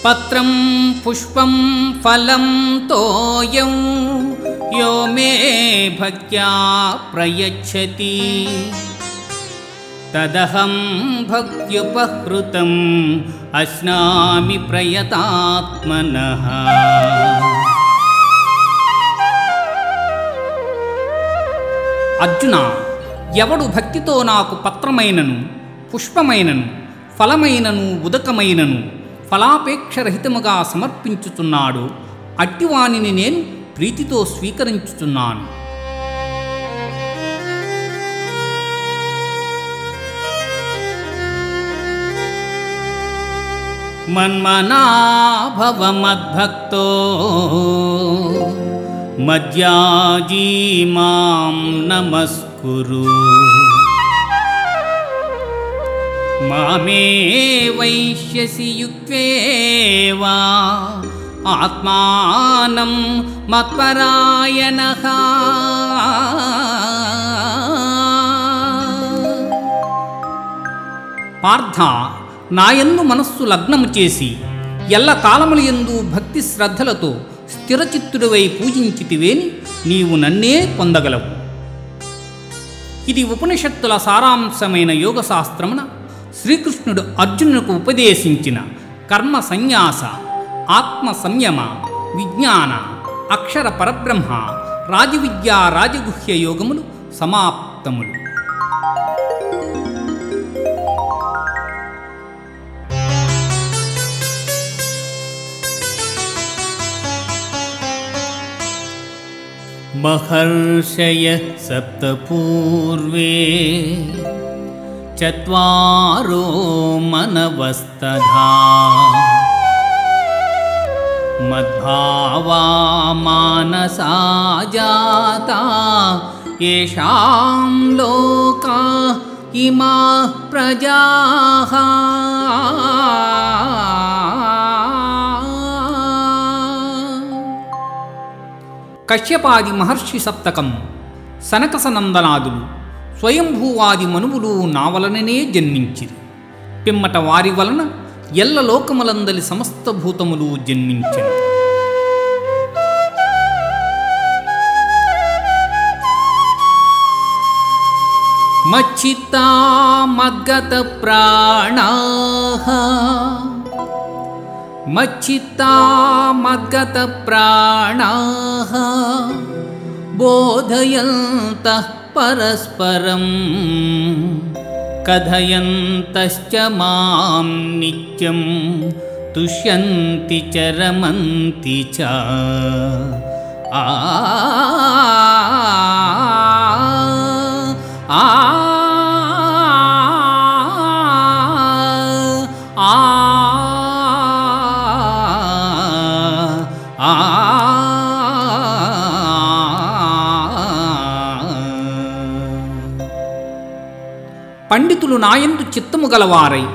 పత్రం పుష్పం ఫలం తోయం యో మే భక్త్యా ప్రయచ్చతి తదహం భక్త్యుపహృతం అస్నామి ప్రయతాత్మనః. అర్జున, ఎవడు భక్తితో నాకు పత్రమైనను, పుష్పమైనను, ఫలమైనను, ఉదకమైనను ఫలాపేక్షరహితముగా సమర్పించుచున్నాడు అట్టివానిని నేను ప్రీతితో స్వీకరించుచున్నాను. మన్మనా భవ మద్భక్తో మధ్యాజీ మాం నమస్కురు. మామే వైష్యసి యుక్తేవా ఆత్మానం మత్పరాయణః. పార్థ, నాయందు మనస్సు లగ్నము చేసి ఎల్లకాలములయందు భక్తి శ్రద్ధలతో స్థిరచిత్తుడివై పూజించితివేని నీవు నన్నే పొందగలవు. ఇది ఉపనిషత్తుల సారాంశమైన యోగశాస్త్రమున శ్రీకృష్ణుడు అర్జునునకు ఉపదేశించిన కర్మ సన్యాస, ఆత్మ సంయమ, విజ్ఞాన, అక్షర పరబ్రహ్మ, రాజవిద్యా రాజగుహ్య యోగములు సమాప్తములు. మహర్షయ సప్త పూర్వే చత్వారో మనవస్తథా మద్భావా మానసా జాతా యేషాం లోకా ఇమాః ప్రజాః. కశ్యపాది మహర్షి సప్తకం, సనకసనందనాదులు, స్వయంభూవాది మనువులు నా వలననే జన్మించిరి. పిమ్మట వారి వలన ఎల్ల లోకములందలి సమస్త భూతములు జన్మించెను. మచ్చిత్తా మద్గత ప్రాణాః మచ్చిత్తా మద్గత ప్రాణాః బోధయంతః పరస్పరం కథయంతశ్చ మాం నిత్యం తుష్యంతి చ రమంతి చ. ఆ ఆ పండితులు నాయందు చిత్తము గలవారై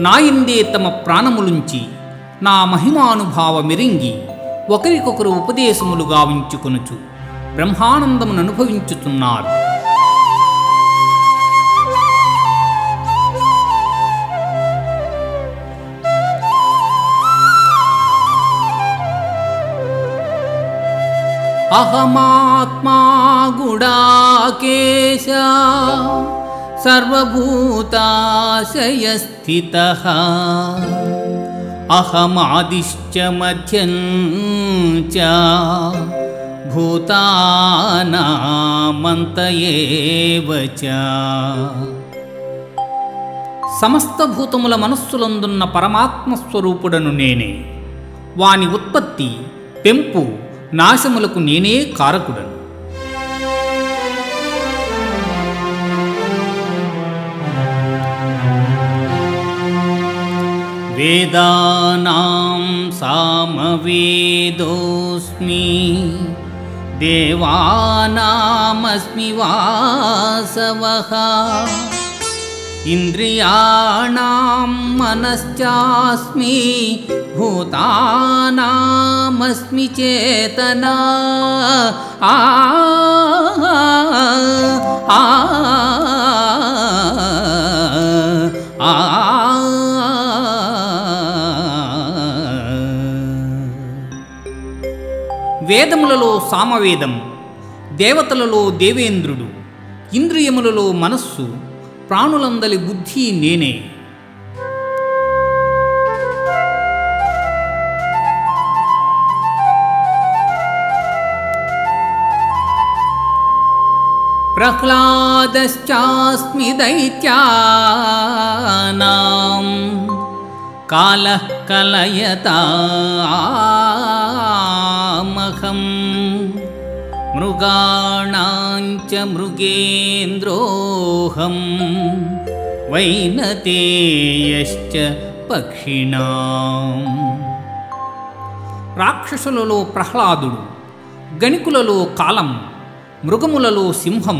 నాయందే తమ ప్రాణములుంచి నా మహిమానుభావమిరింగి ఒకరికొకరు ఉపదేశములు గావించుకొనుచు బ్రహ్మానందమును అనుభవించుతున్నారు. అహమాత్మా గుడాకేశ సర్వభూతాశయస్థితః అహమాదిశ్చ మధ్యం చ భూతానామంత ఏవ చ. సమస్త భూతముల మనస్సులందున్న పరమాత్మస్వరూపుడను నేనే. వాని ఉత్పత్తి, పెంపు, నాశములకు నేనే కారకుడను. వేదానాం సామవేదోస్మి దేవానామస్మి వాసవః ఇంద్రియాణాం మనశ్చాస్మి భూతానామస్మి చేతనా. ఆ ఆ ఆ వేదములలో సామవేదం, దేవతలలో దేవేంద్రుడు, ఇంద్రియములలో మనస్సు, ప్రాణులందలి బుద్ధి నేనే. ప్రహ్లాదశ్చాస్మి దైత్యానాం కాలః కలయతామహం మృగాణాం చ మృగేంద్రోహం వైనతేయశ్చ పక్షిణాం. రాక్షసులలో ప్రహ్లాదుడు, గణికులలో కాలం, మృగములలో సింహం,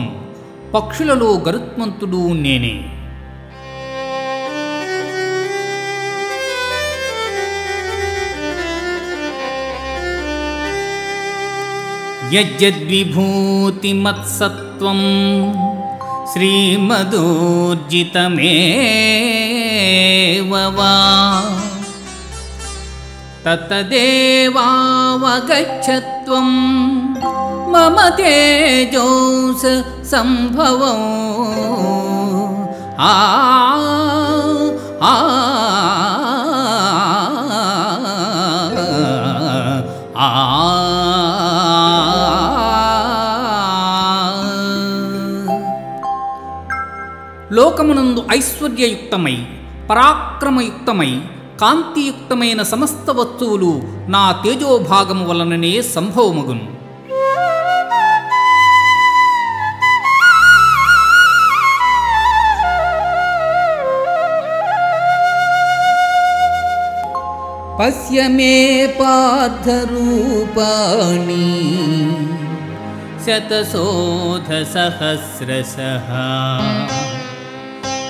పక్షులలో గరుత్మంతుడు నేనే. యజ్జద్విభూతిమత్సత్వం శ్రీమదూర్జితమేవ వా తత్తదేవావగచ్చత్వం మమ తేజోస్ సంభవం. ఆ ఆ ఆ లోకమునందు ఐశ్వర్యయుక్తమై పరాక్రమయుక్తమై కాంతియుక్తమైన సమస్త వస్తువులు నా తేజోభాగము వలననే సంభవమగును. పశ్య మే పార్థరూపాణి శతశోధ సహస్రశః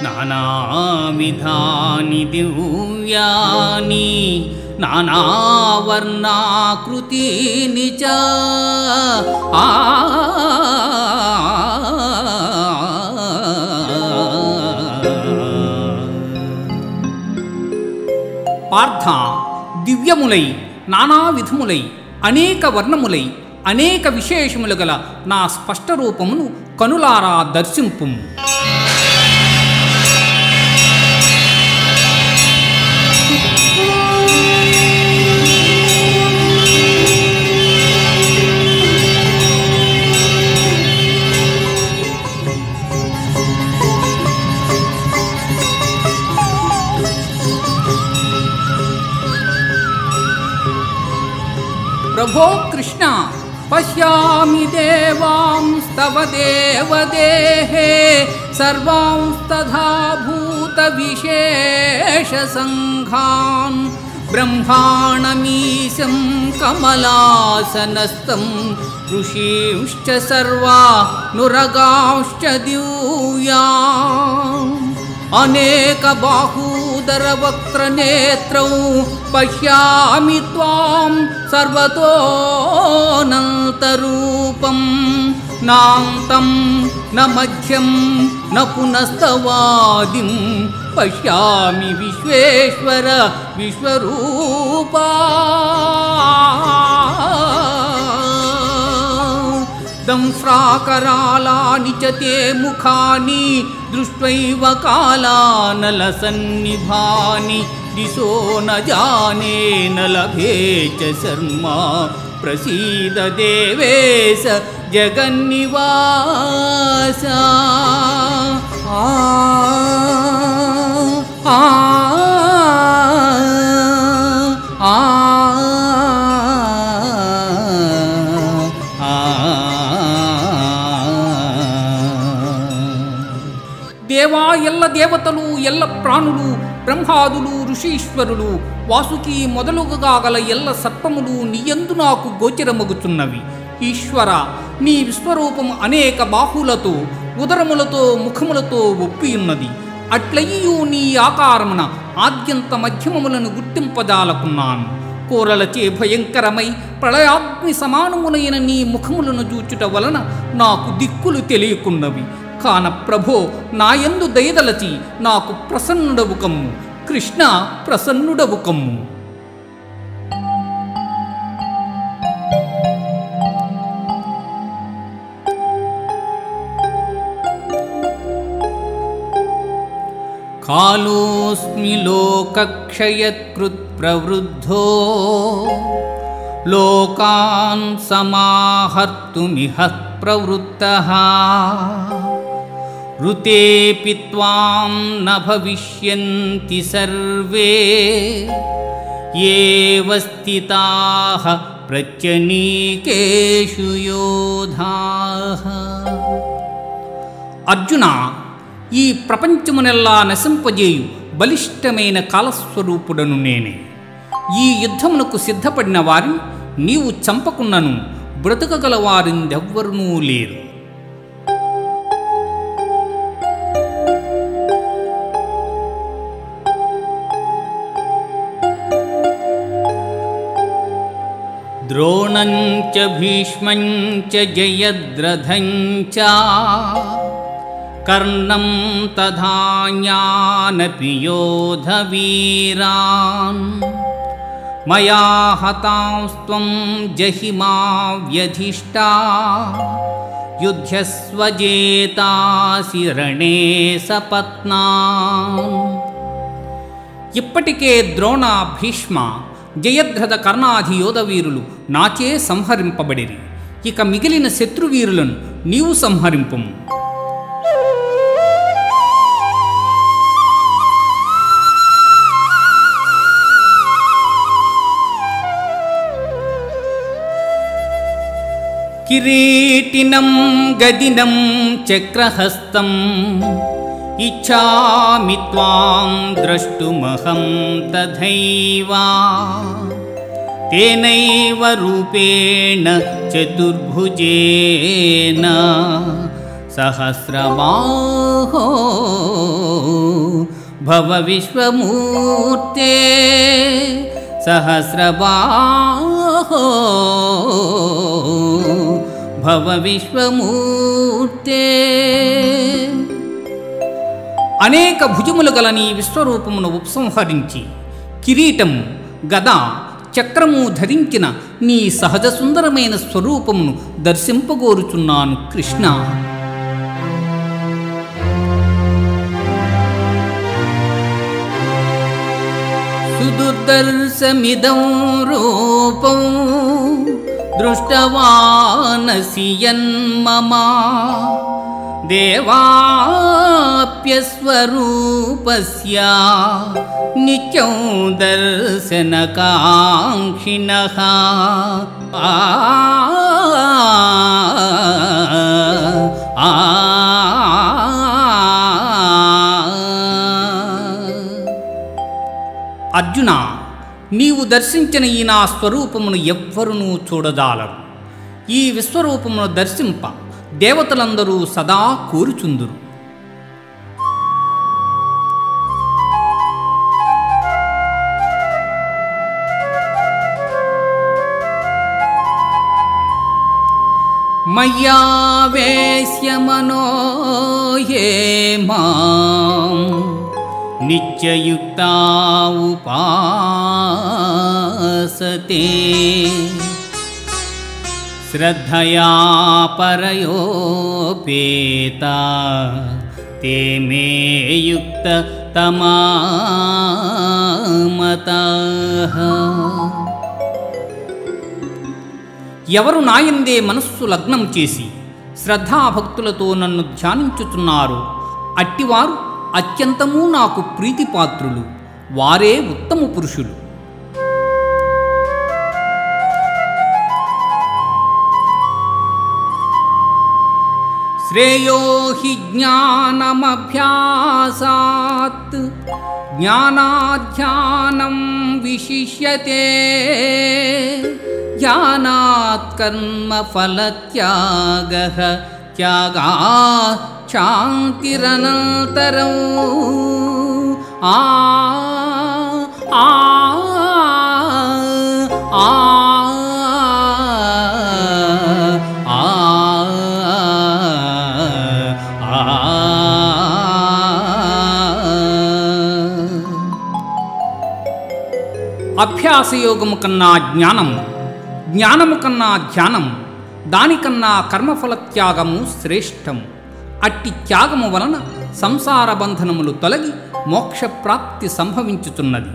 నానావిధాని దివ్యాని నానావర్ణాకృతీని చ. పార్థ, దివ్యములై నానా విధములై అనేక వర్ణములై అనేక విశేషములు గల నా స్పష్ట రూపమును కనులారా దర్శింపుము. ప్రభో కృష్ణ, పశ్యామి దేవాంస్తవ దేవదేహే సర్వాంస్తథా భూత విశేష సంఘాన్ బ్రహ్మాణమీశం కమలాసనస్థం ఋషీంశ్చ సర్వా నురగాంశ్చ దివ్యా అనేక బాహూదర వక్త్ర నేత్రౌ పశ్యామి త్వాం సర్వతోనంతరూపం నాంతం న మధ్యం న పునస్తవాదిం పశ్యామి విశ్వేశ్వర విశ్వరూపా. దంశ్రాకరాళాని చ తే ముఖాని దృష్ట్వైవ కాలానలసన్నిభాని దిశో న జానే న లభే చ శర్మా ప్రసీద దేవేశ జగన్నివాస. దేవా, ఎల్ల దేవతలు, ఎల్ల ప్రాణులు, బ్రహ్మాదులు, ఋషీశ్వరులు, వాసుకి మొదలుగా గల ఎల్ల సర్పములు నీయందు నాకు గోచరమగుచున్నవి. ఈశ్వర, నీ విశ్వరూపము అనేక బాహులతో, ఉదరములతో, ముఖములతో ఒప్పియున్నది. అట్లయ్యూ నీ ఆకారమున ఆద్యంత మధ్యమములను గుర్తింపజాలకున్నాను. కోరలచే భయంకరమై ప్రళయాగ్ని సమానములైన నీ ముఖములను చూచుట వలన నాకు దిక్కులు తెలియకున్నవి. కాన ప్రభో, నాయందు దయదలచి నాకు ప్రసన్నుడవు కమ్ము. కృష్ణ, ప్రసన్నుడవు కమ్ము. కాలోస్మి లోకక్షయత్కృత్ ప్రవృద్ధో లోకాన్ సమాహర్తుమిహ ప్రవృత్తః ఋతేపి త్వాం న భవిష్యంతి సర్వే ఏవ స్థితాః ప్రత్యనీకేషు యోధాః. అర్జున, ఈ ప్రపంచమునెల్లా నశింపజేయు బలిష్టమైన కాలస్వరూపుడను నేనే. ఈ యుద్ధమునకు సిద్ధపడిన వారిని నీవు చంపకున్నను బ్రతకగల వారిందెవ్వరూ లేరు. ద్రోణంచ భీష్మంచ జయద్రథంచ కర్ణం తథాన్యానపి యోధవీరాన్ మయా హతాంస్త్వం జహిమా వ్యధిష్టా యుధ్యస్వజేతాసి రణే సపత్నాన్. ఇప్పటికే ద్రోణ, భీష్మ, జయద్రథ, కర్ణాది యోధవీరులు నాచే సంహరింపబడిరి. ఇక మిగిలిన శత్రువీరులను నీవు సంహరింపుము. కిరీటినం గదినం చక్రహస్తం ఇచ్ఛామి త్వాం ద్రష్టుమహం తథైవ తేనైవ రూపేణ చతుర్భుజేన సహస్రబాహో భవ విశ్వమూర్తే సహస్రబాహో భవ విశ్వమూర్తే. అనేక భుజములు గల నీ విశ్వరూపమును ఉపసంహరించి కిరీటం, గద, చక్రము ధరించిన నీ సహజ సుందరమైన స్వరూపమును దర్శింపగోరుచున్నాను కృష్ణ. సుదుర్దర్శమిదం రూపం దృష్టవానసి యన్మమ దేవాప్యస్వరూపస్య నిత్యం దర్శనకాంక్షిణః. అర్జున, నీవు దర్శించిన ఈ నా స్వరూపమును ఎవ్వరునూ చూడజాలరు. ఈ విశ్వరూపమును దర్శింప దేవతలందరూ సదా కోరుచుందురు. మయ్యావేశ్య మనో యే మాం నిత్యయుక్తా ఉపాసతే శ్రద్ధయా పరయోపేతా తే మే యుక్తతమా మతః. ఎవరు నాయందే మనస్సు లగ్నం చేసి శ్రద్ధాభక్తులతో నన్ను ధ్యానించుచున్నారో అట్టివారు అత్యంతమూ నాకు ప్రీతిపాత్రులు. వారే ఉత్తమ పురుషులు. శ్రేయో హి జ్ఞానమభ్యాసాత్ జ్ఞానాధ్యానం విశిష్యతే జ్ఞానాత్ కర్మఫలత్యాగః త్యాగాత్ శాంతిరనంతరం. ఆ ఆ ఆ అభ్యాసయోగము కన్నా జ్ఞానం, జ్ఞానము కన్నా ధ్యానం, దానికన్నా కర్మఫల త్యాగము శ్రేష్టము. అట్టి త్యాగము వలన సంసార బంధనములు తొలగి మోక్షప్రాప్తి సంభవించుతున్నది.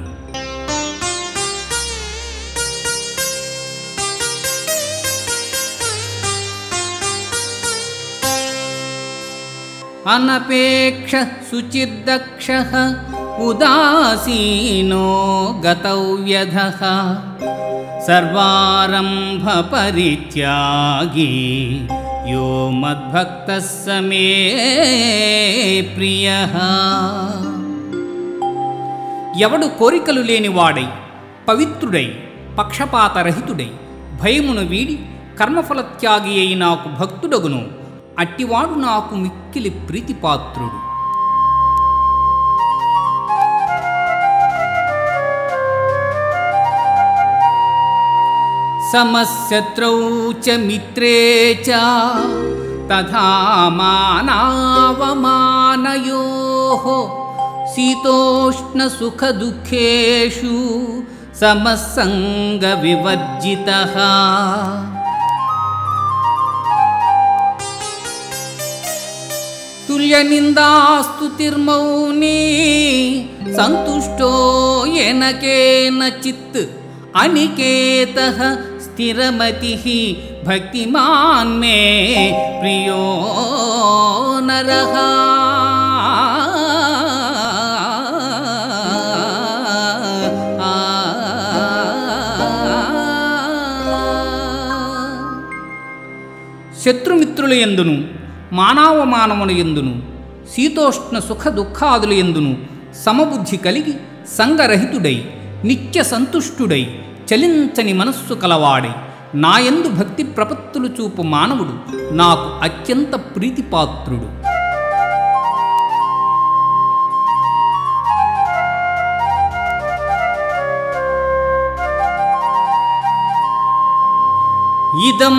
అనపేక్ష శుచిర్దక్షః ఉదాసీనో గతవ్యధః సర్వారంభ పరిత్యాగి యో మద్భక్తః స మే ప్రియః. ఎవడు కోరికలు లేనివాడై పవిత్రుడై పక్షపాతరహితుడై భయమును వీడి కర్మఫలత్యాగి అయి నాకు భక్తుడగును, అట్టివాడు నాకు మిక్కిలి ప్రీతిపాత్రుడు. సమశత్రౌ చ మిత్రే చ తథా మానావమానయోః శీతోష్ణ సుఖ దుఃఖేషు సమస్సంగ వివర్జితః. తుల్యనిందాస్తుతిర్మౌనీ సంతుష్టో येन केनचित् అనికేతః స్థిరమతిః భక్తిమాన్ మే ప్రియో నరః. శత్రుమిత్రుల యందును మానవమానముల యందును శీతోష్ణ సుఖ దుఃఖాదుల యందును సమబుద్ధి కలిగి సంగరహితుడై నిత్య సంతుష్టుడై చలించని మనస్సు కలవాడై నాయందు భక్తి ప్రపత్తులు చూపు మానవుడు నాకు అత్యంత ప్రీతిపాత్రుడు. ఇదం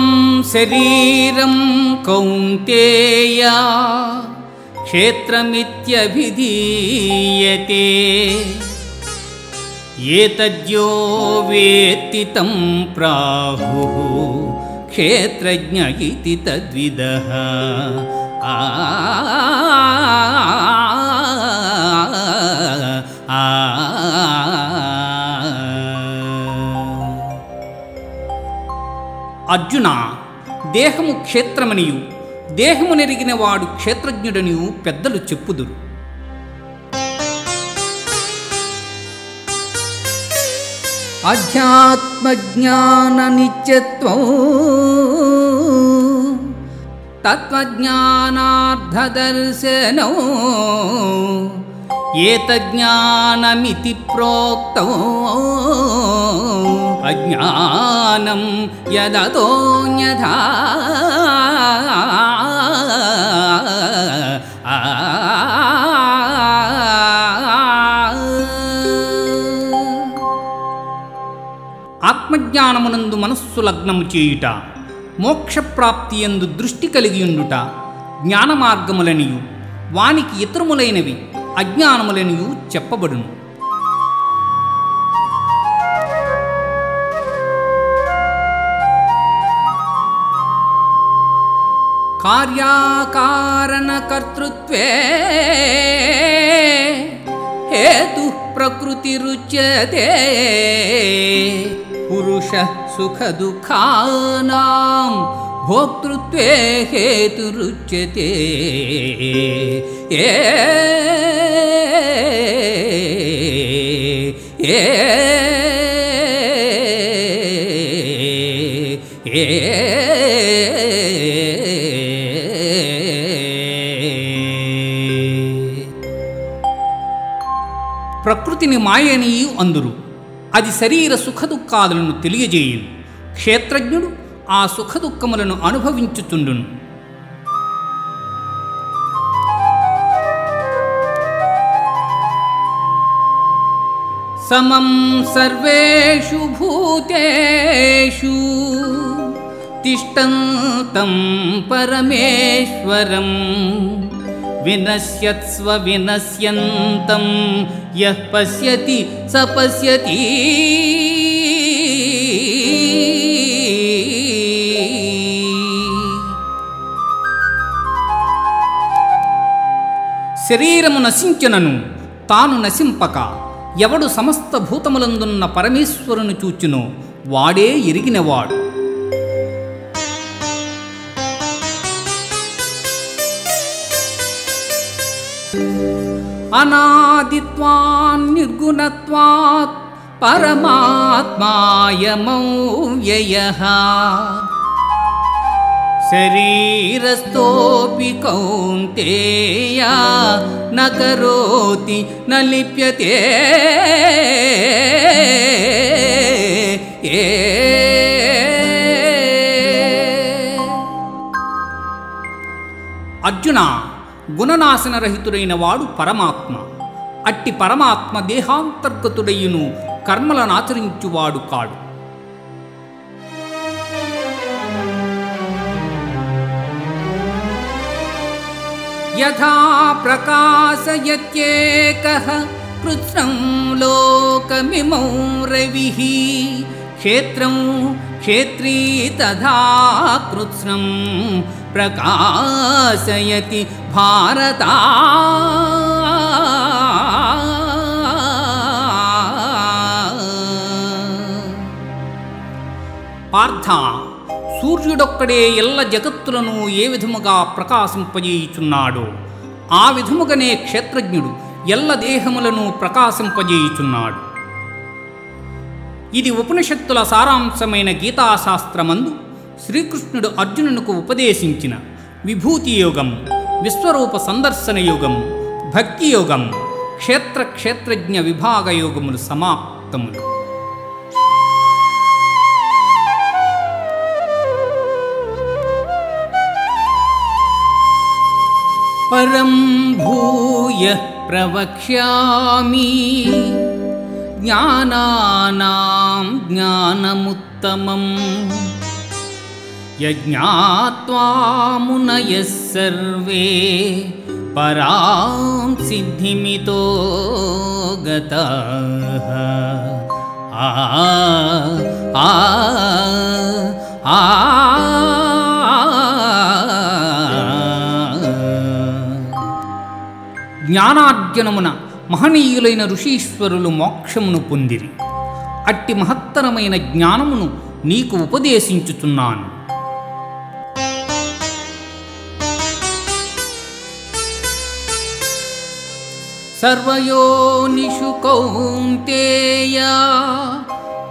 శరీరం కౌంతేయ క్షేత్రమిత్యభిధీయతే ఏతద్యో వేత్తి తం ప్రాహుః క్షేత్రజ్ఞ ఇతి తద్విదః. అర్జున, దేహము క్షేత్రమనియు దేహము నెరిగిన వాడు క్షేత్రజ్ఞుడనియు పెద్దలు చెప్పుదురు. అధ్యాత్మజ్ఞాన నిత్యత్వం తత్వజ్ఞానార్థదర్శనం ఏతజ్ఞానమితి ప్రోక్తం అజ్ఞానం యదతోన్యథా. ఆత్మజ్ఞానమునందు మనస్సు లగ్నము చేయుట, మోక్షప్రాప్తి యందు దృష్టి కలిగియుండుట జ్ఞానమార్గములనియు వానికి ఇతరములైనవి అజ్ఞానములనియు చెప్పబడును. కార్యాకారణకర్తృత్వే హేతు ప్రకృతిరుచ్యతే పురుషః సుఖదుఃఖానాం భోక్తృత్వే హేతురుచ్యతే. ప్రకృతిని మాయనియు అందురు, అది శరీర సుఖదుఖాదులను తెలియజేయును. క్షేత్రజ్ఞుడు ఆ సుఖదుఖములను అనుభవించుచుండును. సమం సర్వేషు భూతేషు తిష్టంతం పరమేశ్వరం వినశ్యత్స్వ వినశ్యంతం యః పశ్యతి స పశ్యతి. శరీరము నశించునను తాను నశింపక ఎవడు సమస్త భూతములందున్న పరమేశ్వరుని చూచునో వాడే ఎరిగినవాడు. అనాదిత్వాన్ నిర్గుణత్వాత్ పరమాత్మాయమౌ వ్యయః శరీరస్థోపి కౌంతేయ న కరోతి న లిప్యతే అర్జున, గుణనాశనరహితుడైన వాడు పరమాత్మ. అట్టి పరమాత్మ దేహాంతర్గతుడయ్యును కర్మలనాచరించువాడు కాడు. యథా ప్రకాశయత్యేకః కృత్స్నం లోకమిమౌ రవిః క్షేత్రం క్షేత్రీ తథా కృత్స్నం ప్రకాశయతి భారత. పార్థ, సూర్యుడొక్కడే ఎల్ల జగత్తులను ఏ విధముగా ప్రకాశింపజేయుచున్నాడో ఆ విధముగానే క్షేత్రజ్ఞుడు ఎల్ల దేహములను ప్రకాశింపజేయుచున్నాడు. ఇది ఉపనిషత్తుల సారాంశమైన గీతాశాస్త్రమందు శ్రీకృష్ణుడు అర్జునునకు ఉపదేశించిన విభూతి యోగం, విశ్వరూప సందర్శన యోగం, భక్తి యోగం, క్షేత్ర క్షేత్రజ్ఞ విభాగ యోగములు సమాప్తములు. పరం భూయ ప్రవక్ష్యామి జ్ఞానానాం జ్ఞానముత్తమం యజ్ఞాత్వా మునయః సర్వే పరాం సిద్ధిమితో గతాః. జ్ఞానార్జనమున మహనీయులైన ఋషీశ్వరులు మోక్షమును పొందిరి. అట్టి మహత్తరమైన జ్ఞానమును నీకు ఉపదేశించుచున్నాను. సర్వయోనిషు కౌంతేయ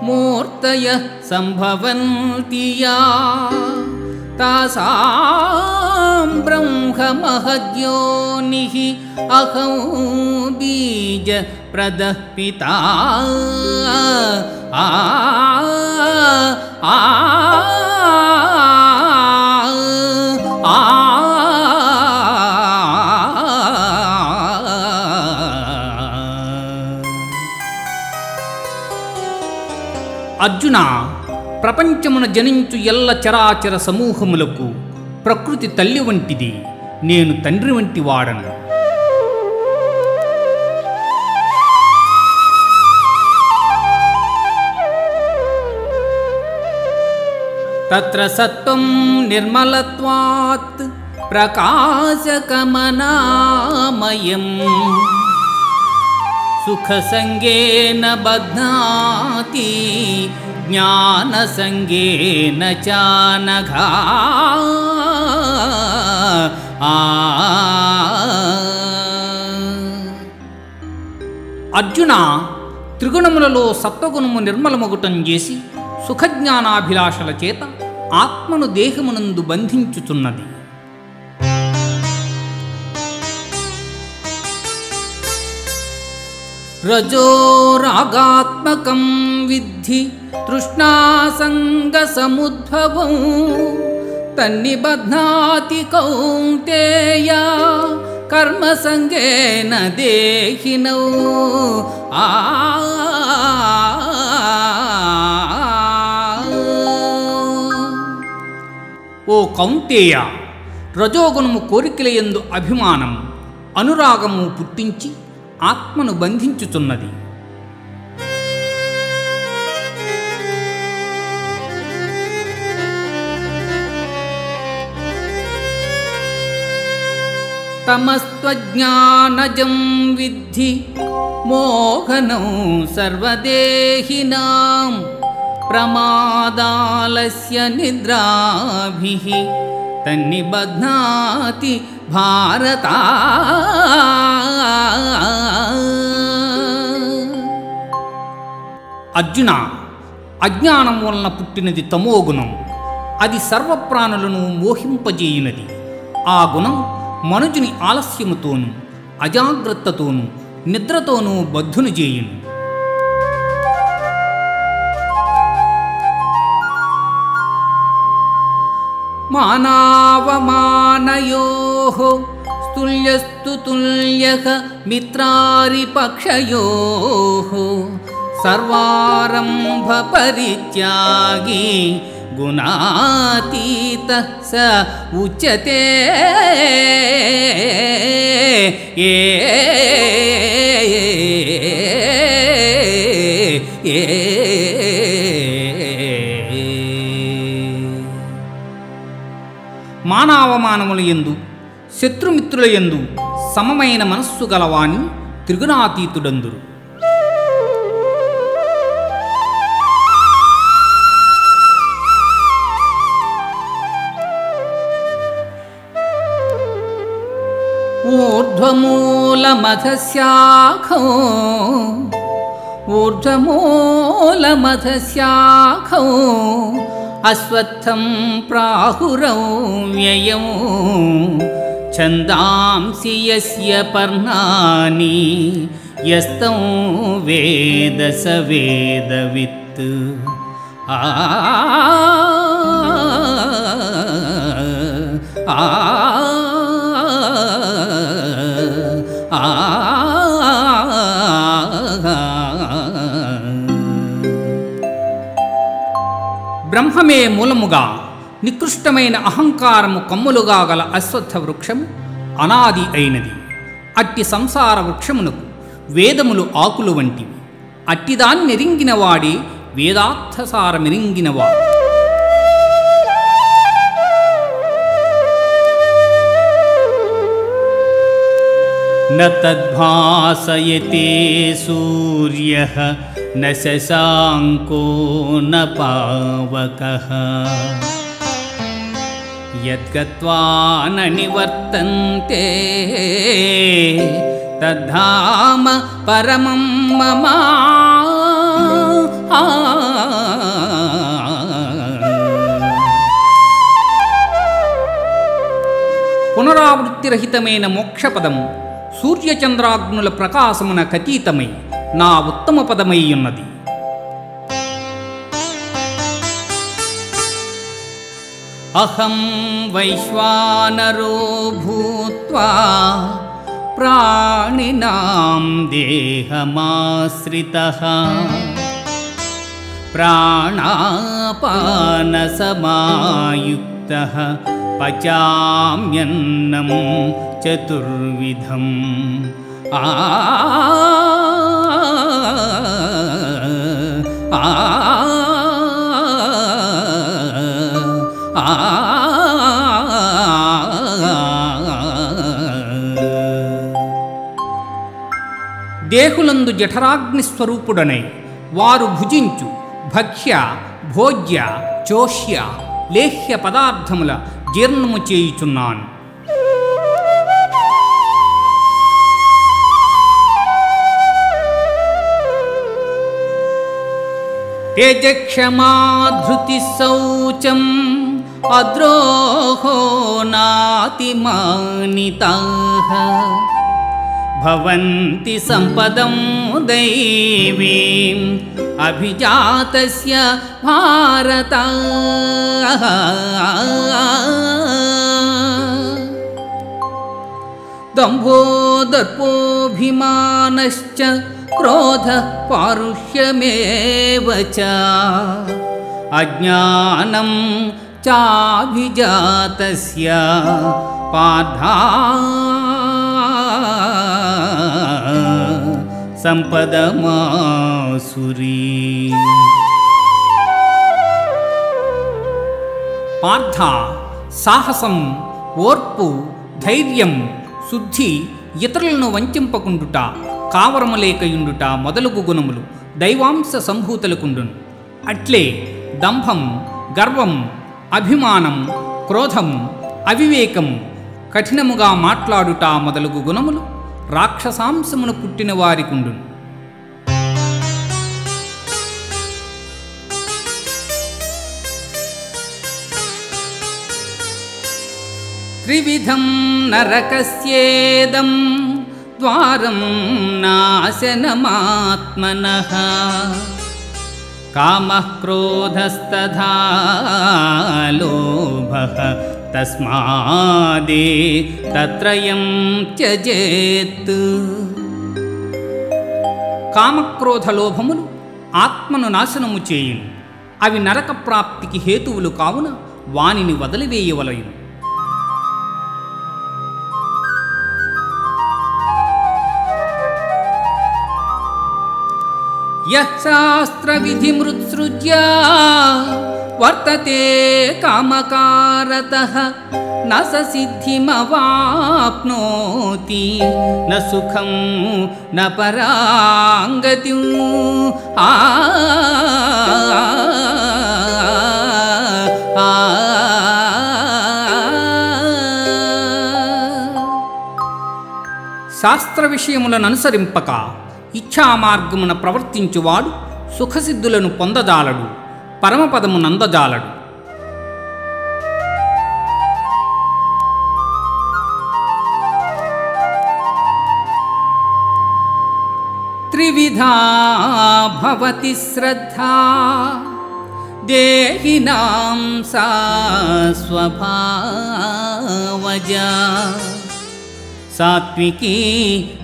మూర్తయః సంభవంతి యా తాసాం బ్రహ్మ మహద్యోనిః అహం బీజ ప్రదః పితా. అర్జున, ప్రపంచమున జనించు ఎల్ల చరాచర సమూహములకు ప్రకృతి తల్లి వంటిది, నేను తండ్రి వంటి వాడను. తత్ర సత్వం నిర్మలత్వాత్ ప్రకాశకమనామయం సుఖసంగేన బధ్నాతి జ్ఞానసంగేన చానఘా. అర్జున, త్రిగుణములలో సత్వగుణము నిర్మలమగుటం చేసి సుఖజ్ఞానాభిలాషల చేత ఆత్మను దేహమునందు బంధించుచున్నది. రజో రాగాత్మకం విద్ధి తృష్ణాసంగసముద్భవం తన్నిబధ్నాతి కౌంతేయ కర్మసంగేన దేహినౌ. ఓ కౌంతేయ, రజోగుణము కోరికలయందు అభిమానం, అనురాగము పుట్టించి ఆత్మను బంధించుచున్నది. తమస్త్వజ్ఞానజం విద్ధి మోహనం సర్వదేహినాం ప్రమాదాలస్య నిద్రాభిః తన్నిబధ్నాతి భారత. అర్జున, అజ్ఞానం వలన పుట్టినది తమోగుణం, అది సర్వప్రాణులను మోహింపజేయునది. ఆ గుణం మనుజుని ఆలస్యముతోనూ అజాగ్రత్తతోనూ నిద్రతోనూ బద్ధును చేయును. మానావమానయోః స్తుల్యస్తు తుల్యః మిత్రారిపక్షయోః సర్వారంభ పరిత్యాగి గుణాతీతః స ఉచ్యతే. మానావమానముల యందు శత్రుమిత్రుల యందు సమమైన మనస్సు గలవాని త్రిగుణాతీతుడందురు. ఊర్ధ్వమూలమధశాఖౌ అశ్వత్థం ప్రాహురవ్యయం ఛందాంసి యస్య పర్ణాని యస్తం వేద స వేదవిత్. బ్రహ్మమే మూలముగా నికృష్టమైన అహంకారము కమ్ములుగా గల అశ్వత్థ వృక్షము అనాది అయినది. అట్టి సంసార వృక్షమునకు వేదములు ఆకులు వంటివి. అట్టిదాన్నెరింగినవాడే వేదార్థసారమెరింగినవాడు. న తద్భాసయతే సూర్యః న శశాంకో న పావకః యద్గత్వా న నివర్తంతే తద్ధామ పరమం మమ. పునరావృత్తిరహితమైన మోక్షపదము సూర్యచంద్రాగ్నుల ప్రకాశమున కతీతమై నా ఉత్తమ పదమై ఉన్నది. అహం వైశ్వానరో భూత్వా ప్రాణినాం దేహమాశ్రితః ప్రాణాపానసమాయుక్తః పచామ్యన్నం చతుర్విధం. దేహులందు జఠరాగ్నిస్వరూపుడనై వారు భుజించు భక్ష్య భోజ్య చోష్య లేహ్య పదార్థముల జీర్ణము చేయుచున్నాను. తేజక్షమాధృతి శౌచం అద్రోహో నాతిమానితాః భవంతి సంపదం దైవీం అభిజాతస్య భారత. దంభో దర్పోభిమానశ్చ క్రోధ పారుష్యమేవ చ అజ్ఞానం చాభిజాతస్య పార్థా సంపదమాసురీ. పార్థ సాహసం, ఓర్పు, ధైర్యం, శుద్ధి, ఇతరులను వంచింపకుండుట, కావరము లేకయుండుట మొదలగు గుణములు దైవాంశ సంభూతులకుండును. అట్లే దంభం, గర్వం, అభిమానం, క్రోధం, అవివేకం, కఠినముగా మాట్లాడుట మొదలగు గుణములు రాక్షసాంశమును పుట్టిన వారికుండును. త్రివిధం నరకస్యేదం ద్వారం నాశనమాత్మనః కామః క్రోధస్తథా లోభః తస్మాదే తత్రయం త్యజేత్. కామక్రోధ లోభములు ఆత్మను నాశనము చేయును. అవి నరక ప్రాప్తికి హేతువులు కావున వానిని వదిలివేయవలయును. యః శాస్త్ర విధిమృత్సృజ్య వర్తతే కామకారతః న స సిద్ధిమవాప్నోతి న సుఖం న పరాంగతిం. శాస్త్ర విషయములను అనుసరింపక ఇచ్ఛామార్గమున ప్రవర్తించువాడు సుఖసిద్ధులను పొందజాలడు, పరమపదము నందజాలడు. త్రివిధా భవతి శ్రద్ధా దేహినాం సా స్వభావజా సాత్వికీ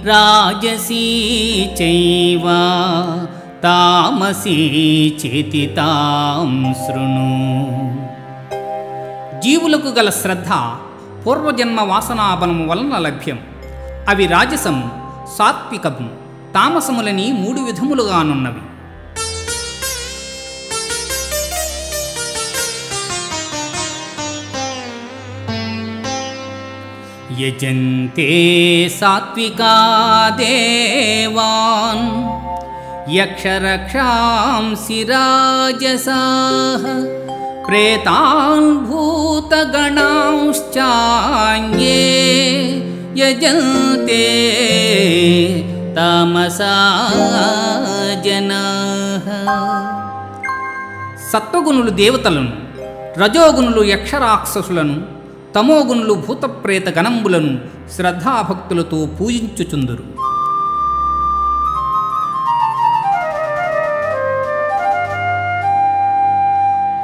రాజసీ చైవ తామసీ చేతి తాం శృణు. జీవులకు గల శ్రద్ధ పూర్వజన్మ వాసనాబలము వలన లభ్యం. అవి రాజసం, సాత్వికము, తామసములని 3 విధములుగానున్నవి. యజంతే సాత్వికా దేవాన్ యక్షరక్షాంసి రాజసాః ప్రేతాన్ భూతగణాంశ్చాన్యే యజంతే తామసా జనాః. సత్వగుణులు దేవతలను, రజోగుణులు యక్షరాక్షసులను, తమోగుణులు భూతప్రేత గణంబులను శ్రద్ధాభక్తులతో పూజించుచుందురు.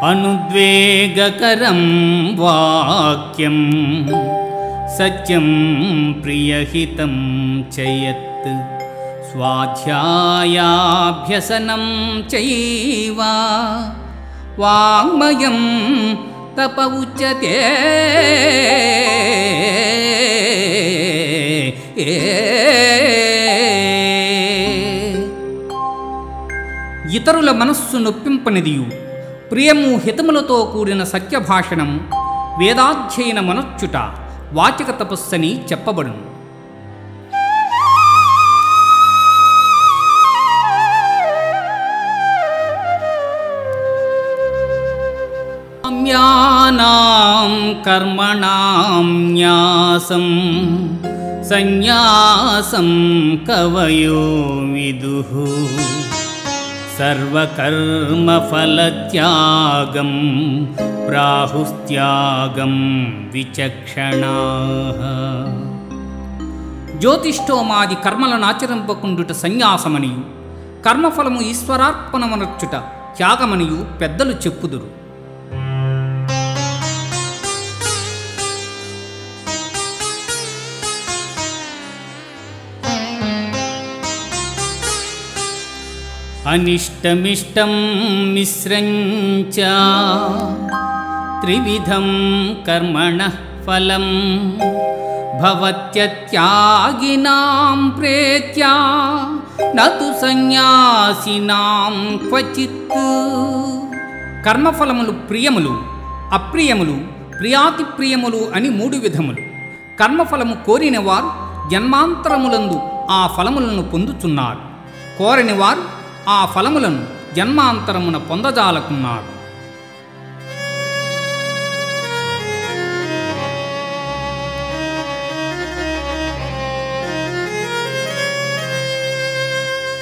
అనుద్వేగకరం వాక్యం సత్యం ప్రియహితం చయత్ స్వాధ్యాయాభ్యసనం చైవ వాంగ్మయం తప ఉచ్యతే. ఇతరుల మనస్సు నొప్పింపనిదియు ప్రియము హితములతో కూడిన సత్యభాషణం వేదాధ్యయన మనొచ్చుట వాచిక తపస్సని చెప్పబడును. కామ్యానాం కర్మణాం న్యాసం సన్యాసం కవయో విదుః సర్వకర్మఫలత్యాగం ప్రాహుస్త్యాగం విచక్షణాః. జ్యోతిష్ఠోమాది కర్మలను ఆచరింపకుండుట సన్యాసమనియు, కర్మఫలము ఈశ్వరార్పణమనర్చుట త్యాగమనియు పెద్దలు చెప్పుదురు. అనిష్టమిష్టం మిశ్రంచ త్రివిధం కర్మణః ఫలం భవత్యత్యాగినాం ప్రేత్యా నతు సన్యాసినాం క్వచిత్. కర్మఫలములు ప్రియములు, అప్రియములు, ప్రియాతి ప్రియములు అని 3 విధములు. కర్మఫలము కోరిన వారు జన్మాంతరములందు ఆ ఫలములను పొందుచున్నారు. కోరని వారు ఆ ఫలములను జన్మాంతరమున పొందజాలకున్నారు.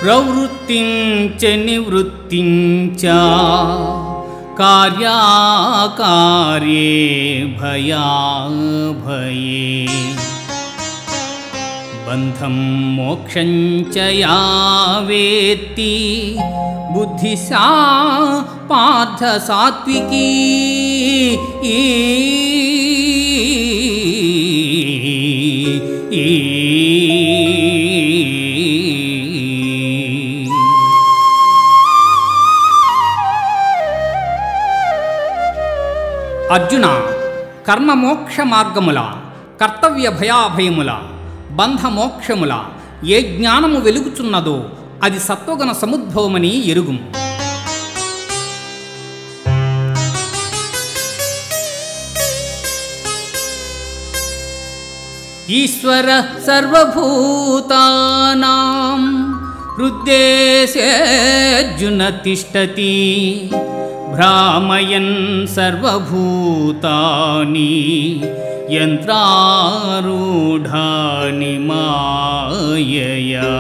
ప్రవృత్తించ నివృత్తించ కార్యాకార్యే భయాభయే బంధం మోక్షం చ యా వేత్తి బుద్ధిశా పార్థ సాత్వికీ అర్జున, కర్మమోక్ష మార్గముల, కర్తవ్య భయాభయముల, బంధమోక్షముల ఏ జ్ఞానము వెలుగుచున్నదో అది సత్వగుణ సముద్భవమని ఎరుగుము. ఈశ్వర సర్వభూతానాం హృద్దేశేర్జున తిష్టతి భ్రామయన్ సర్వభూతాని యంత్రారూఢాని మాయయా.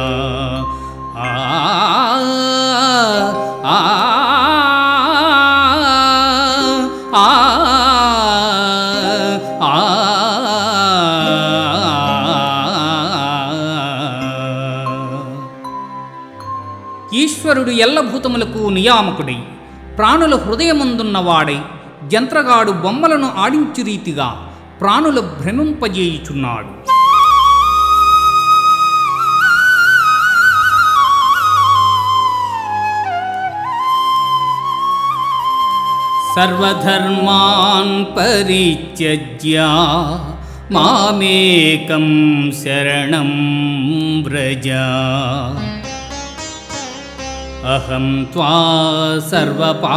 ఈశ్వరుడు ఎల్లభూతములకు నియామకుడై ప్రాణుల హృదయమందున్నవాడై జంత్రగాడు బొమ్మలను ఆడించు రీతిగా ప్రాణుల భ్రమింపజేయుచున్నాడు. సర్వధర్మాన్ పరిత్యజ్య మామేకం శరణం వ్రజ అహం త్వా సర్వపాపేభ్యో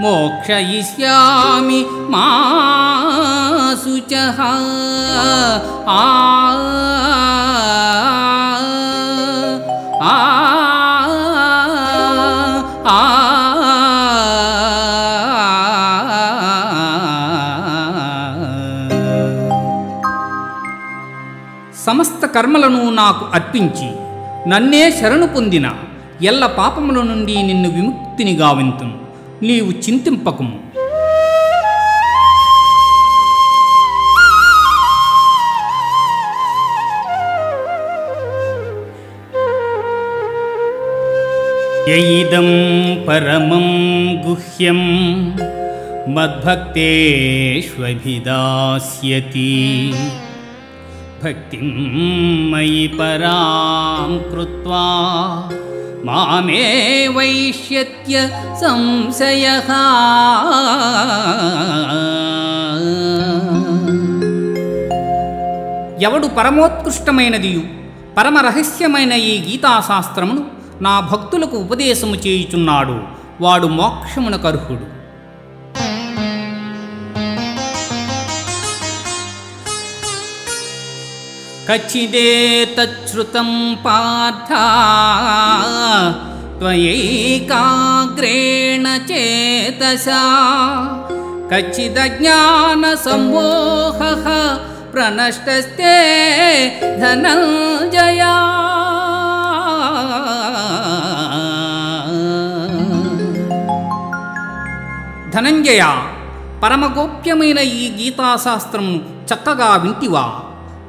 మోక్షయిష్యామి మా శుచః. సమస్త కర్మలను నాకు అర్పించి నన్నే శరణు పొందిన ఎల్ల పాపముల నుండి నిన్ను విముక్తిని గావింతును. నీవు చింతింపకుము. యయిదం పరమం గుహ్యం మద్భక్తేష్వభిదాస్యతి భక్తిం మయి పరాం కృత్వా మామే వైష్యత్య సంశయః. ఎవడు పరమోత్కృష్టమైనదియు పరమరహస్యమైన ఈ గీతాశాస్త్రమును నా భక్తులకు ఉపదేశము చేయుచున్నాడు, వాడు మోక్షమునకు అర్హుడు. కచ్చిదేతచ్ఛృతం పార్థ త్వయైకాగ్రేణ చేతసా కచ్చిదజ్ఞాన సమ్మోహః ప్రణష్టస్తే ధనంజయ. ధనంజయ, పరమగోప్యమైన ఈ గీతాశాస్త్రమును చక్కగా వింటివా?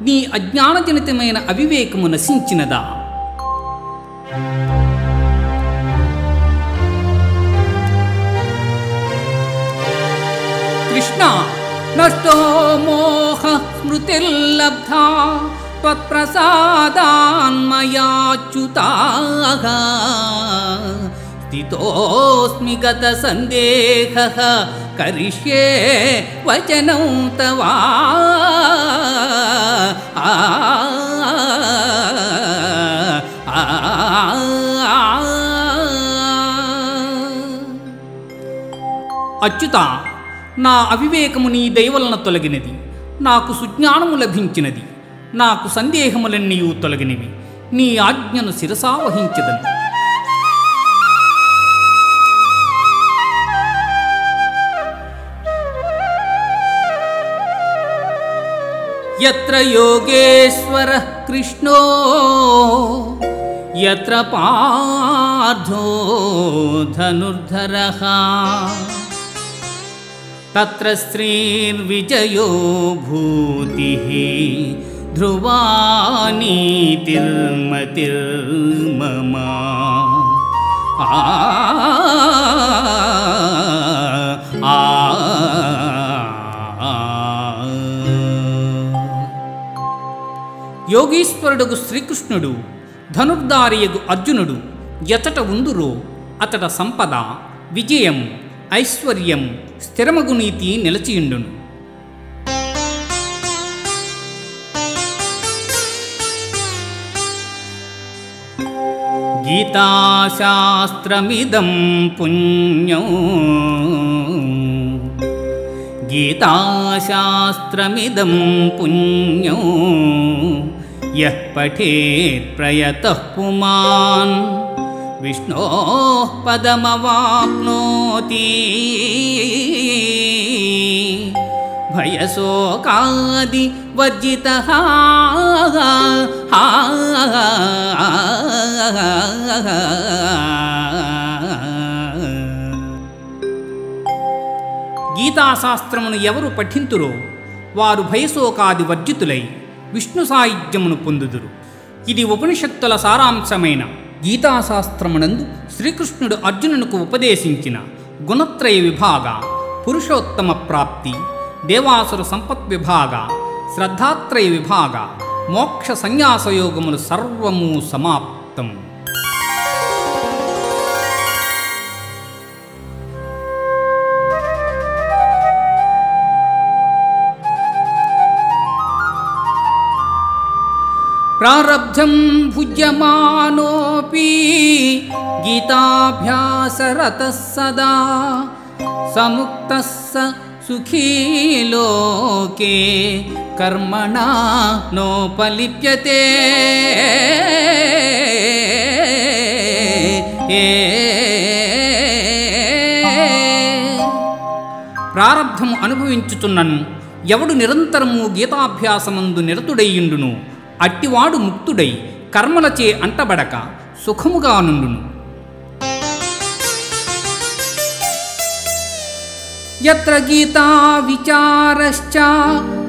నీ అజ్ఞానజనితమైన అవివేకము నశించినదా? కృష్ణ, నష్టో మోహ స్మృతిర్లబ్ధా త్వత్ప్రసాదాన్మయాచ్యుతాః స్థితోస్మి గత సందేహః కరిష్యే వచనం తవా. అచ్యుత, నా అవివేకము నీ దయవలన తొలగినది, నాకు సుజ్ఞానము లభించినది, నాకు సందేహములన్నీ తొలగినవి. నీ ఆజ్ఞను శిరసావహించదను. యత్ర యోగేశ్వర కృష్ణో యత్ర పార్థో ధనుర్ధరః తత్ర శ్రీర్విజయో భూతిః ధ్రువా నీతిర్మతిర్మమ. యోగీశ్వరుడుగు శ్రీకృష్ణుడు ధనుర్ధారియగు అర్జునుడు ఎచట ఉందురో అతడ సంపద, విజయం, ఐశ్వర్యం, స్థిరమగు నీతి నిలచియుండును. గీతాశాస్త్రమిదం పుణ్యం గీతాశాస్త్రమిదం పుణ్యం యః పఠేత్ ప్రయతః పుమాన్ విష్ణోః పదమవాప్నోతి భయశోకాది వర్జితః. గీతాశాస్త్రమును ఎవరు పఠింతురో వారు భయశోకాది వర్జితులై విష్ణు సాయుధ్యమును పొందుదురు. ఇది ఉపనిషత్తుల సారాంశమైన గీతాశాస్త్రమునందు శ్రీకృష్ణుడు అర్జునునకు ఉపదేశించిన గుణత్రయ విభాగ, పురుషోత్తమ ప్రాప్తి, దేవాసుర సంపత్ విభాగ, శ్రద్ధాత్రయ విభాగ, మోక్ష సన్యాసయోగములు సర్వము సమాప్తం. ప్రారబ్ధం భుజ్యమానోపి గీతాభ్యాసరతః సదా సముక్తః సుఖీ లోకే కర్మణా నోపలిప్యతే. ప్రారబ్ధము అనుభవించుచున్నను ఎవడు నిరంతరము గీతాభ్యాసమందు నిరతుడయ్యుండును అట్టివాడు ముక్తుడై కర్మలచే అంటబడక సుఖముగా నుండును. యత్ర గీతా విచారశ్చ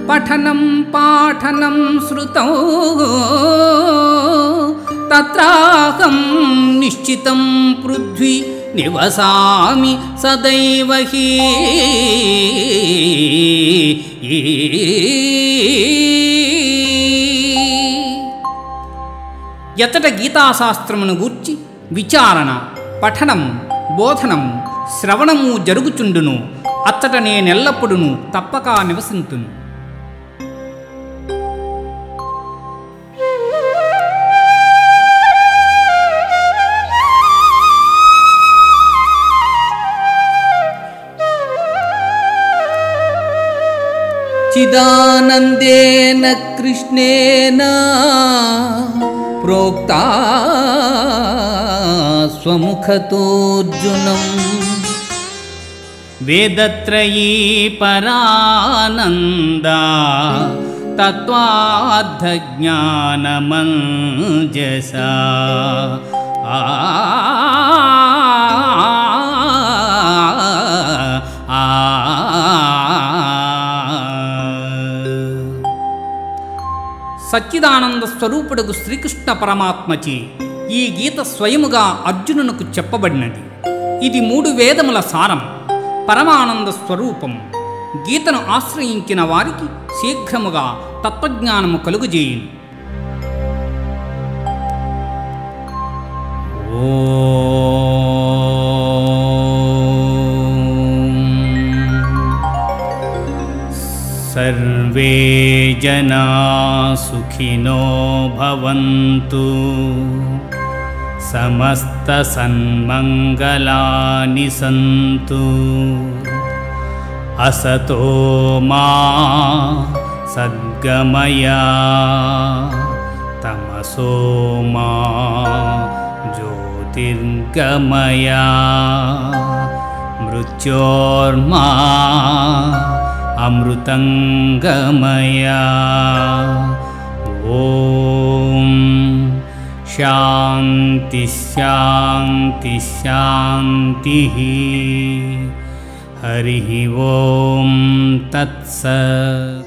పఠనం పాఠనం శ్రుతౌ తత్రాహం నిశ్చితం పృథ్వీ నివసామి సదైవ హి. ఎతట గీతాశాస్త్రమును గూర్చి విచారణ, పఠనం, బోధనం, శ్రవణము జరుగుచుండును అచ్చట నేనెల్లప్పుడును తప్పక నివసింతును. చిదానందేన కృష్ణేన ప్రోక్తా స్వముఖతోర్జునం వేదత్రయీ పరానందా తత్వార్థజ్ఞానమంజసా. సచ్చిదానంద స్వరూపుడగు శ్రీకృష్ణ పరమాత్మచే ఈ గీత స్వయముగా అర్జునునకు చెప్పబడినది. ఇది 3 వేదముల సారం, పరమానంద స్వరూపం. గీతను ఆశ్రయించిన వారికి శీఘ్రముగా తత్వజ్ఞానము కలుగుజేయును. సర్వే జనా సుఖినో భవంతు సమస్త సన్మంగళాని సంతు. అసతో మా సద్గమయ తమసో మా జ్యోతిర్గమయ మృత్యోర్మా అమృతంగమయ. ఓం శాంతి శాంతి శాంతి. హరి ఓం తత్సత్.